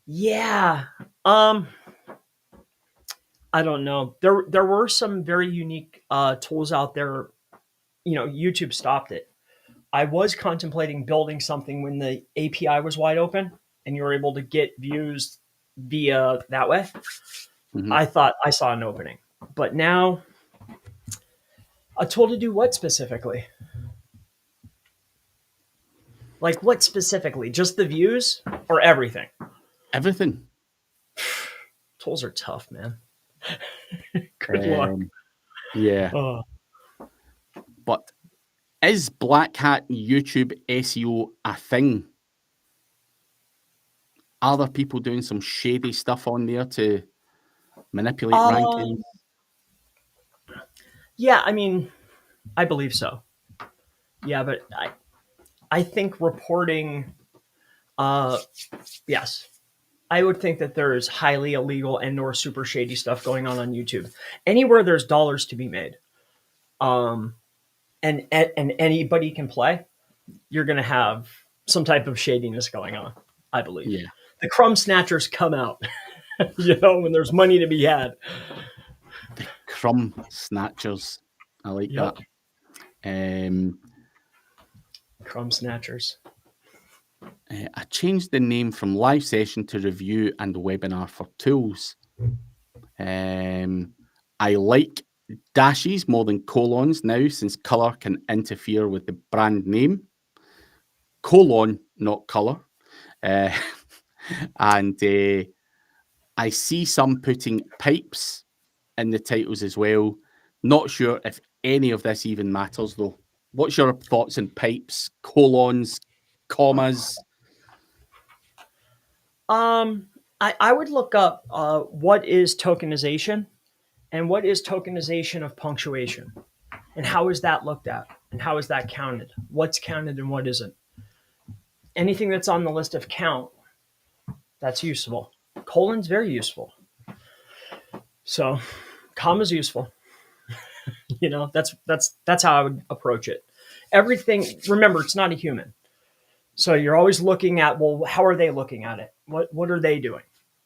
Speaker 2: Yeah. I don't know. There were some very unique tools out there. YouTube stopped it. I was contemplating building something when the API was wide open and you were able to get views via that way.
Speaker 1: Mm-hmm.
Speaker 2: I thought I saw an opening, but now a tool to do what specifically? Like what specifically? Just the views or everything?
Speaker 1: Everything.
Speaker 2: Tools are tough, man. Good luck.
Speaker 1: Yeah.
Speaker 2: Oh.
Speaker 1: But is black hat YouTube SEO a thing? Are there people doing some shady stuff on there to manipulate rankings?
Speaker 2: Yeah, I mean, I believe so. Yeah, but I think reporting, yes, I would think that there is highly illegal and or super shady stuff going on YouTube. Anywhere there's dollars to be made, and anybody can play, you're going to have some type of shadiness going on. I believe.
Speaker 1: Yeah.
Speaker 2: The crumb snatchers come out, when there's money to be had.
Speaker 1: The crumb snatchers. I like that.
Speaker 2: Crumb snatchers.
Speaker 1: I changed the name from live session to review and webinar for tools. I like dashes more than colons now, since color can interfere with the brand name. Colon, not color. And I see some putting pipes in the titles as well. Not sure if any of this even matters, though. What's your thoughts on pipes, colons, commas?
Speaker 2: I would look up what is tokenization and what is tokenization of punctuation, and how is that looked at and how is that counted? What's counted and what isn't? Anything that's on the list of count, that's useful. Colon's very useful. So, comma's useful. That's how I would approach it. Everything. Remember, it's not a human. So you're always looking at, well, how are they looking at it? What are they doing?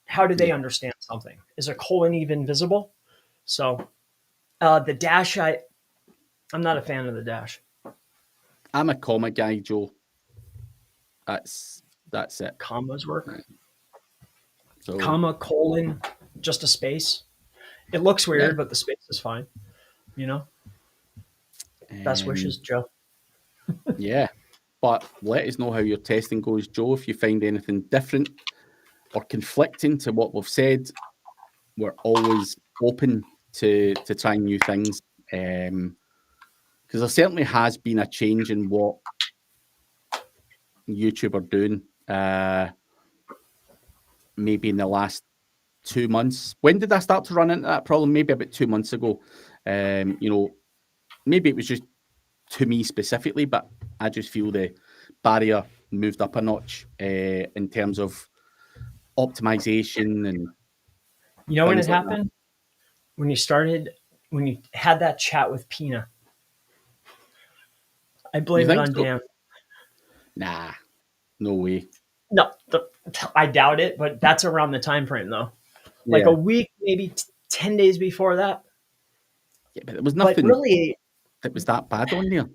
Speaker 2: How do they understand something? Is a colon even visible? So the dash, I'm not a fan of the dash.
Speaker 1: I'm a comma guy, Joe. That's it.
Speaker 2: Commas work.
Speaker 1: Right. So,
Speaker 2: comma, colon, just a space. It looks weird, but the space is fine. Best wishes, Joe.
Speaker 1: Yeah. But let us know how your testing goes, Joe. If you find anything different or conflicting to what we've said, we're always open to trying new things. Because there certainly has been a change in what YouTube are doing. Maybe in the last 2 months. When did I start to run into that problem? Maybe about 2 months ago. Maybe it was just to me specifically, but I just feel the barrier moved up a notch in terms of optimization and.
Speaker 2: When it happened? When you had that chat with Pina. I blame it on Dan.
Speaker 1: Nah, no way.
Speaker 2: No, I doubt it, but that's around the time frame, though. Like a week, maybe 10 days before that.
Speaker 1: Yeah, but there was nothing
Speaker 2: really,
Speaker 1: that was that bad on there.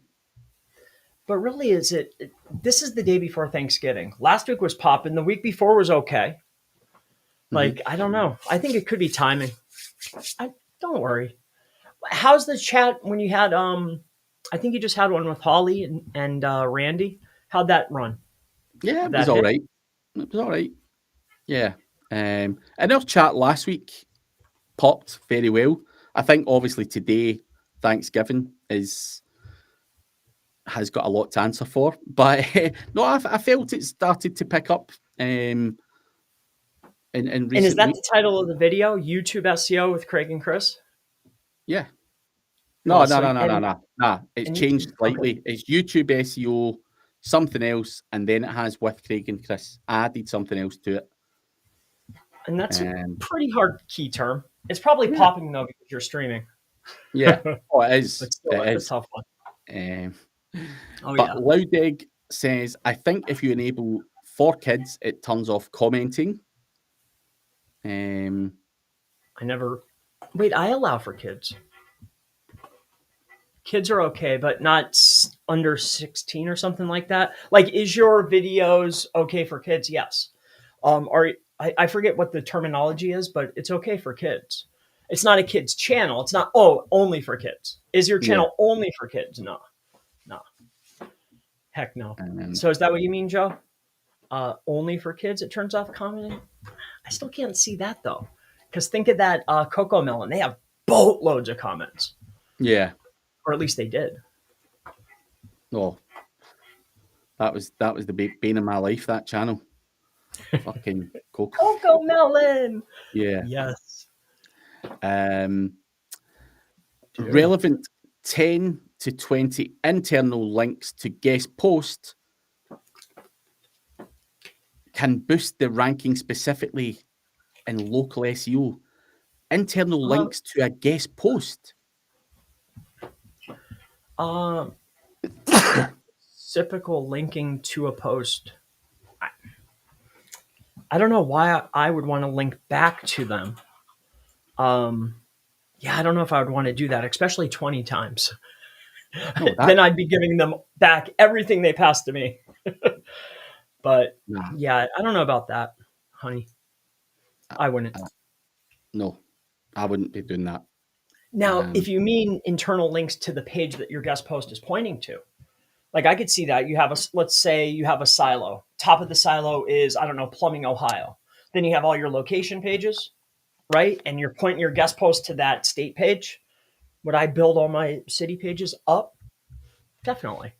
Speaker 2: But really, this is the day before Thanksgiving. Last week was popping. The week before was okay. Like, I don't know. I think it could be timing. Don't worry. How's the chat when you had, I think you just had one with Holly and Randy. How'd that run?
Speaker 1: Yeah, it was all right. It was all right. Yeah. And our chat last week popped very well. I think obviously today, Thanksgiving has got a lot to answer for. But no, I felt it started to pick up in recent
Speaker 2: And is that
Speaker 1: weeks.
Speaker 2: the title of the video? YouTube SEO with Craig and Chris?
Speaker 1: Yeah. No. It's changed slightly. Okay. It's YouTube SEO, something else, and then it has with Craig and Chris. I added something else to it.
Speaker 2: And that's a pretty hard key term. It's probably popping though because you're streaming.
Speaker 1: Yeah. Oh, it is.
Speaker 2: But still, it's a tough one.
Speaker 1: But Loudegg says, I think if you enable for kids, it turns off commenting.
Speaker 2: I allow for kids. Kids are okay, but not under 16 or something like that. Like, is your videos okay for kids? Yes. I forget what the terminology is, but it's okay for kids. It's not a kids channel. It's not, only for kids. Is your channel only for kids? No. Heck no. So is that what you mean, Joe? Only for kids? It turns off commenting? I still can't see that though. Because think of that Coco Melon. They have boatloads of comments.
Speaker 1: Yeah.
Speaker 2: Or at least they did.
Speaker 1: Oh, that was the bane of my life, that channel. Fucking
Speaker 2: Coco Melon.
Speaker 1: Yeah.
Speaker 2: Yes.
Speaker 1: Relevant 10 to 20 internal links to guest posts can boost the ranking specifically in local SEO. Internal links to a guest post.
Speaker 2: Typical linking to a post. I don't know why I would want to link back to them. I don't know if I would want to do that, especially 20 times. Then I'd be giving them back everything they passed to me. But I don't know about that, honey. I wouldn't.
Speaker 1: No, I wouldn't be doing that.
Speaker 2: Now, if you mean internal links to the page that your guest post is pointing to, like I could see that you have let's say you have a silo. Top of the silo is, I don't know, Plumbing, Ohio. Then you have all your location pages, right? And you're pointing your guest post to that state page. Would I build all my city pages up? Definitely.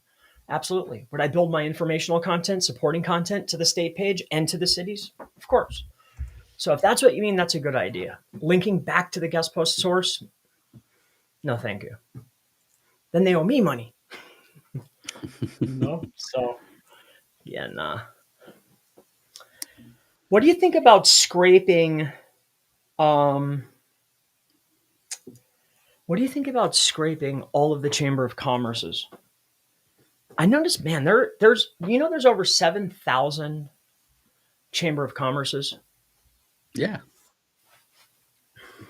Speaker 2: Absolutely. Would I build my informational content, supporting content to the state page and to the cities? Of course. So if that's what you mean, that's a good idea. Linking back to the guest post source? No, thank you. Then they owe me money. So, nah. What do you think about scraping? What do you think about scraping all of the Chamber of Commerce's? I noticed, man, there's over 7,000 Chamber of Commerce's.
Speaker 1: Yeah.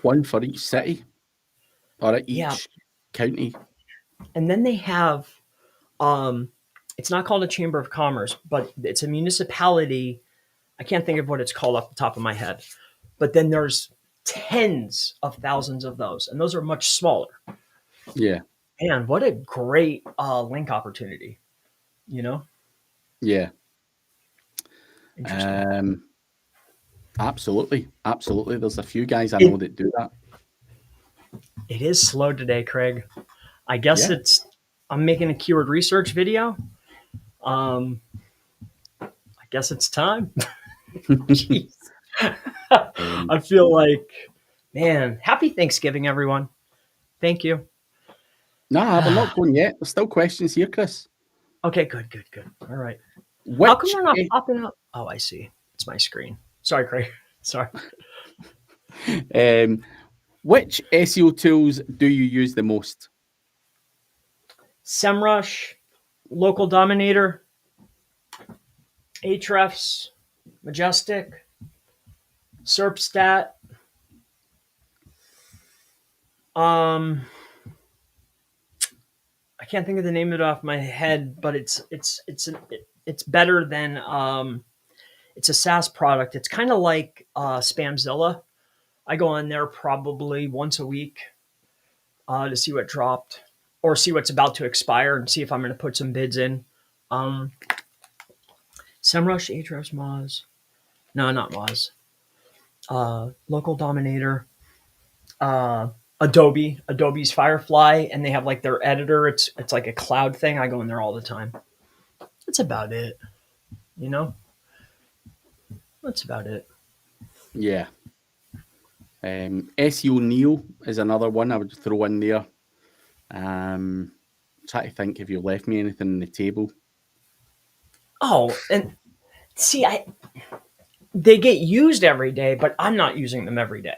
Speaker 1: One for each city or each county. And
Speaker 2: then they have, it's not called a Chamber of Commerce, but it's a municipality. I can't think of what it's called off the top of my head. But then there's tens of thousands of those, and those are much smaller.
Speaker 1: Yeah.
Speaker 2: Man, what a great link opportunity,
Speaker 1: Yeah.
Speaker 2: Interesting.
Speaker 1: Absolutely. There's a few guys I know that do that.
Speaker 2: It is slow today, Craig. I guess I'm making a keyword research video. I guess it's time. Jeez. I feel like, man, happy Thanksgiving, everyone. Thank you.
Speaker 1: Nah, we're not going yet. There's still questions here, Chris.
Speaker 2: Okay, good. All right. How come they're not popping up? Oh, I see. It's my screen. Sorry, Craig. Sorry.
Speaker 1: Which SEO tools do you use the most?
Speaker 2: SEMrush, Local Dominator, Ahrefs, Majestic, SERPstat. I can't think of the name of it off my head, but it's better than it's a SaaS product. It's kind of like Spamzilla. I go on there probably once a week to see what dropped or see what's about to expire and see if I'm going to put some bids in. SEMrush, Ahrefs, Moz. No, not Moz. Local Dominator. Adobe's Firefly, and they have like their editor. It's like a cloud thing. I go in there all the time. That's about it. That's about it.
Speaker 1: Yeah. SEO Neo is another one I would throw in there. Try to think if you left me anything on the table.
Speaker 2: Oh, and see, they get used every day, but I'm not using them every day.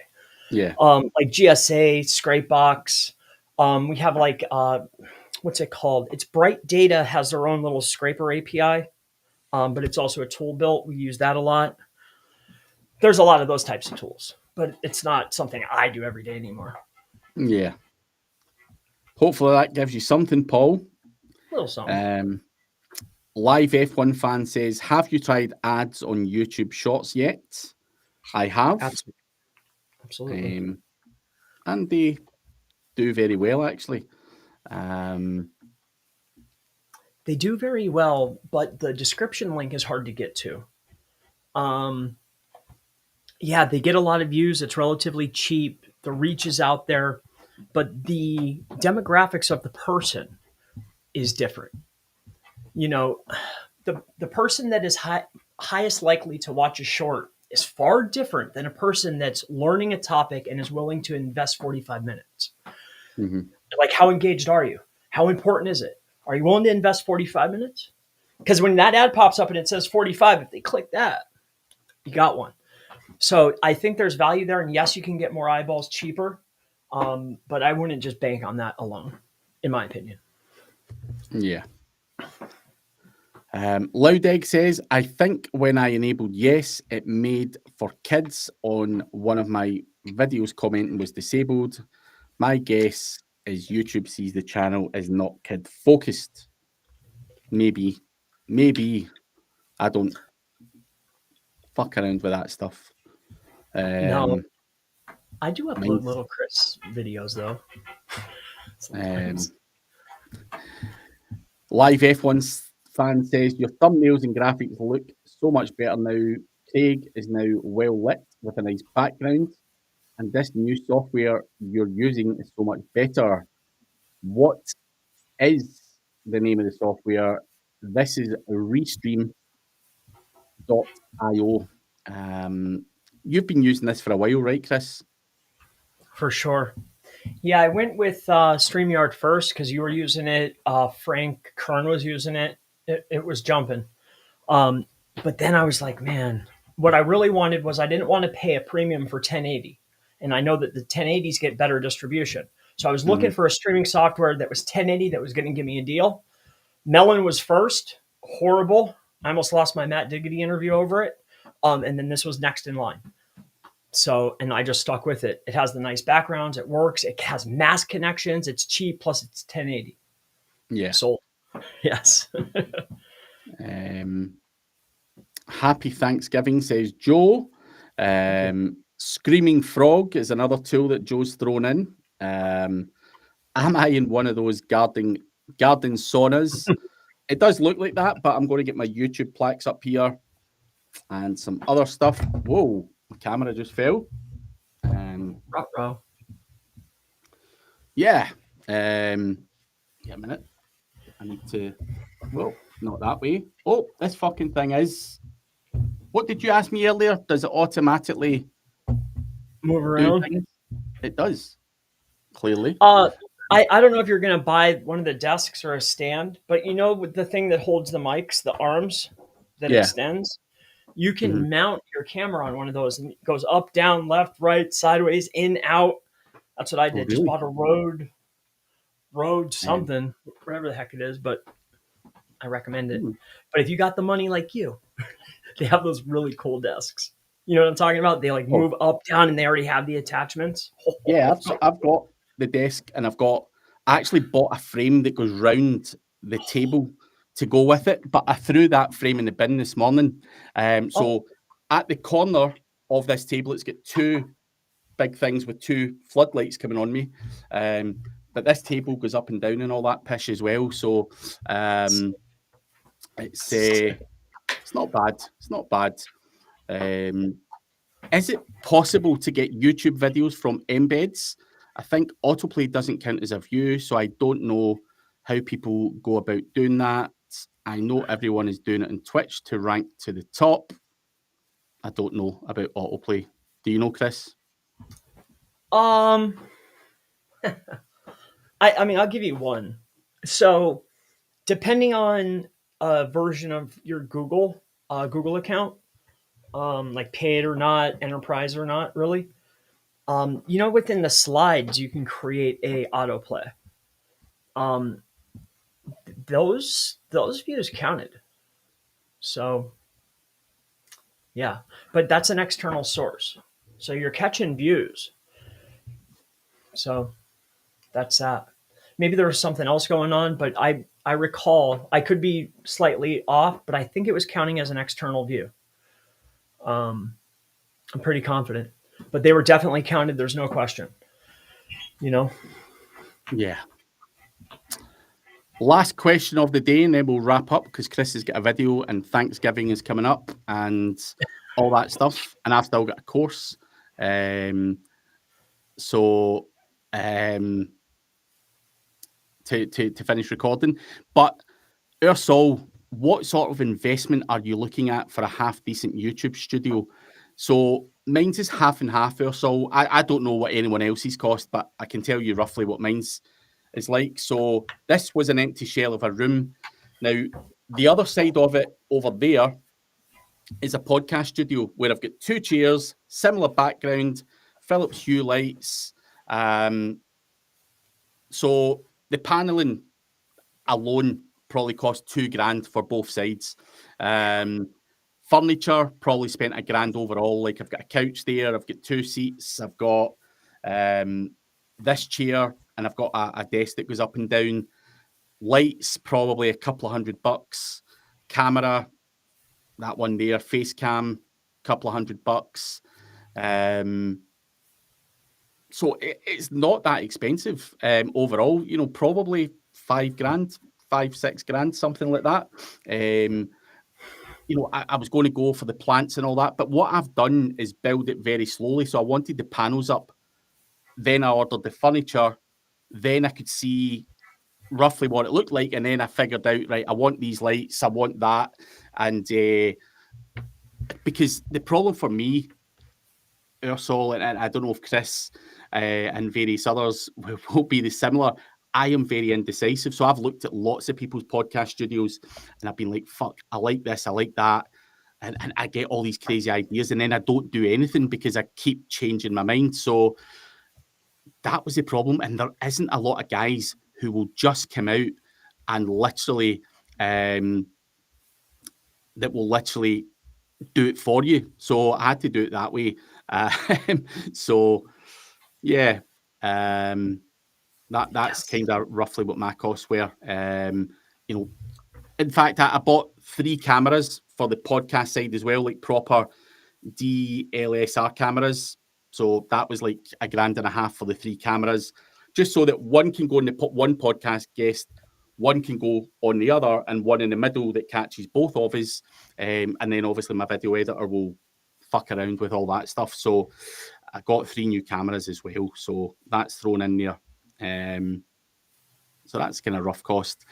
Speaker 1: Yeah.
Speaker 2: Like GSA, Scrapebox. We have like what's it called? It's Bright Data has their own little scraper API, but it's also a tool built. We use that a lot. there's a lot of those types of tools, but it's not something I do every day anymore.
Speaker 1: Yeah. Hopefully that gives you something, Paul.
Speaker 2: A little something.
Speaker 1: Live F1 fan says, have you tried ads on YouTube Shorts yet? I have.
Speaker 2: Absolutely.
Speaker 1: And they do very well, actually.
Speaker 2: They do very well, but the description link is hard to get to. Yeah, they get a lot of views. It's relatively cheap. The reach is out there, but the demographics of the person is different. You know, the person that is highest likely to watch a short is far different than a person that's learning a topic and is willing to invest 45 minutes.
Speaker 1: Mm-hmm.
Speaker 2: Like, how engaged are you? How important is it? Are you willing to invest 45 minutes? Because when that ad pops up and it says 45, if they click that, you got one. So I think there's value there. And yes, you can get more eyeballs cheaper. But I wouldn't just bank on that alone, in my opinion.
Speaker 1: Yeah. Loud Egg says, I think when I enabled yes, it made for kids on one of my videos commenting was disabled. My guess is YouTube sees the channel is not kid focused. Maybe I don't fuck around with that stuff.
Speaker 2: No, I do upload little Chris videos though.
Speaker 1: Live F1 fan says your thumbnails and graphics look so much better now. Craig is now well lit with a nice background, and this new software you're using is so much better. What is the name of the software? This is Restream.io. You've been using this for a while, right, Chris?
Speaker 2: For sure. Yeah, I went with StreamYard first because you were using it. Frank Kern was using it. It was jumping. But then I was like, man, what I really wanted was I didn't want to pay a premium for 1080. And I know that the 1080s get better distribution. So I was looking for a streaming software that was 1080 that was going to give me a deal. Melon was first. Horrible. I almost lost my Matt Diggity interview over it. And then this was next in line. So, and I just stuck with it. It has the nice backgrounds. It works. It has mass connections. It's cheap. Plus it's 1080.
Speaker 1: Yeah.
Speaker 2: Sold. Yes.
Speaker 1: Happy Thanksgiving, says Joe. Screaming Frog is another tool that Joe's thrown in. Am I in one of those garden saunas? It does look like that, but I'm going to get my YouTube plaques up here and some other stuff. Whoa, my camera just fell. Yeah. Yeah, a minute. I need to. Well, not that way. Oh, this fucking thing is. What did you ask me earlier? Does it automatically
Speaker 2: move around?
Speaker 1: Do things? It does. Clearly.
Speaker 2: I don't know if you're going to buy one of the desks or a stand, but you know, with the thing that holds the mics, the arms that extends, you can mount your camera on one of those, and it goes up, down, left, right, sideways, in, out. That's what I did. Just bought a Rode something, whatever the heck it is, but I recommend it. But if you got the money like you, they have those really cool desks. You know what I'm talking about? They like move up, down, and they already have the attachments.
Speaker 1: Yeah, I've got the desk, and I actually bought a frame that goes round the table to go with it, but I threw that frame in the bin this morning. So at the corner of this table, it's got two big things with two floodlights coming on me. But this table goes up and down and all that pish as well. So it's not bad. It's not bad. Is it possible to get YouTube videos from embeds? I think autoplay doesn't count as a view, so I don't know how people go about doing that. I know everyone is doing it on Twitch to rank to the top. I don't know about autoplay. Do you know, Chris?
Speaker 2: I mean, I'll give you one. So depending on a version of your Google account, like paid or not, enterprise or not, really, you know, within the slides, you can create a autoplay. Those views counted. So Yeah, but that's an external source. So you're catching views. So that's that. Maybe there was something else going on, but I recall, I could be slightly off, but I think it was counting as an external view. I'm pretty confident, but they were definitely counted. There's no question, you know?
Speaker 1: Yeah. Last question of the day, and then we'll wrap up because Chris has got a video and Thanksgiving is coming up and all that stuff. And I've still got a course. So to finish recording. But Ursol, what sort of investment are you looking at for a half decent YouTube studio? So mine's is half and half, Ursol. I don't know what anyone else's cost, but I can tell you roughly what mine's is like. So this was an empty shell of a room. Now, the other side of it over there is a podcast studio where I've got 2 chairs, similar background, Philips Hue lights. So the paneling alone probably cost $2,000 for both sides. Furniture probably spent $1,000 overall. Like I've got a couch there, I've got 2 seats, I've got this chair, and I've got a desk that goes up and down. Lights probably a couple of $100. Camera, that one there, face cam, couple of $100. So it's not that expensive overall. You know, probably $5,000, $6,000, something like that. You know, I was going to go for the plants and all that, but what I've done is build it very slowly. So I wanted the panels up, then I ordered the furniture, then I could see roughly what it looked like, and then I figured out, right, I want these lights, I want that, and because the problem for me, Ursol, and I don't know if Chris and various others will be the similar. I am very indecisive. So I've looked at lots of people's podcast studios and I've been like, fuck, I like this, I like that. And I get all these crazy ideas and then I don't do anything because I keep changing my mind. So that was the problem. And there isn't a lot of guys who will just come out and literally, that will literally do it for you. So I had to do it that way. So yeah, that's kind of roughly what my costs were. You know, in fact, I bought 3 cameras for the podcast side as well, like proper DLSR cameras. So that was like $1,500 for the 3 cameras, just so that one can go and put one podcast guest, one can go on the other, and one in the middle that catches both of us. And then obviously my video editor will fuck around with all that stuff. So I got 3 new cameras as well. So that's thrown in there. So that's kind of rough cost.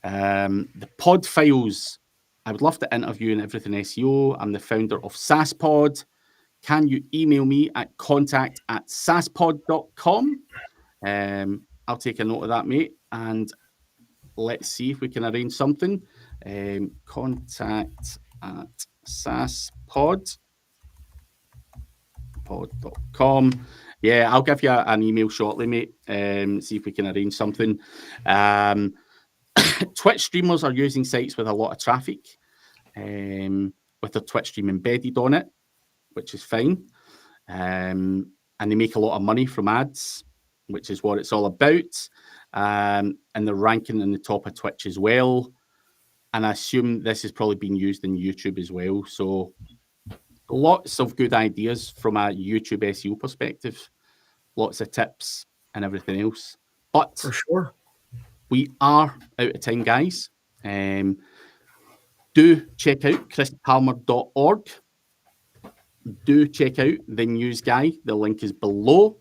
Speaker 1: The pod files, I would love to interview in everything SEO. I'm the founder of SaaSpod. Can you email me at contact@saaspod.com? I'll take a note of that, mate. And let's see if we can arrange something. contact@saaspod.com. Yeah, I'll give you an email shortly, mate. See if we can arrange something. Twitch streamers are using sites with a lot of traffic, with their Twitch stream embedded on it, which is fine. And they make a lot of money from ads, which is what it's all about. And they're ranking in the top of Twitch as well. And I assume this is probably being used in YouTube as well. So lots of good ideas from a YouTube SEO perspective. Lots of tips and everything else. But
Speaker 2: For sure.
Speaker 1: we are out of time, guys. Do check out chrispalmer.org. Do check out the news guy. The link is below.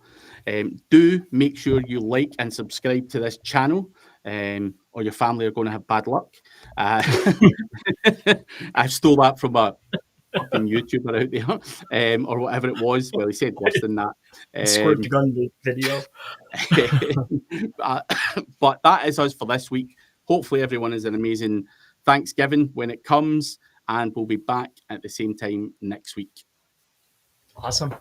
Speaker 1: Do make sure you like and subscribe to this channel, or your family are going to have bad luck. I stole that from a fucking YouTuber out there, or whatever it was. Well, he said worse than that.
Speaker 2: Squirt gun video.
Speaker 1: But that is us for this week. Hopefully everyone has an amazing Thanksgiving when it comes, and we'll be back at the same time next week.
Speaker 2: Awesome.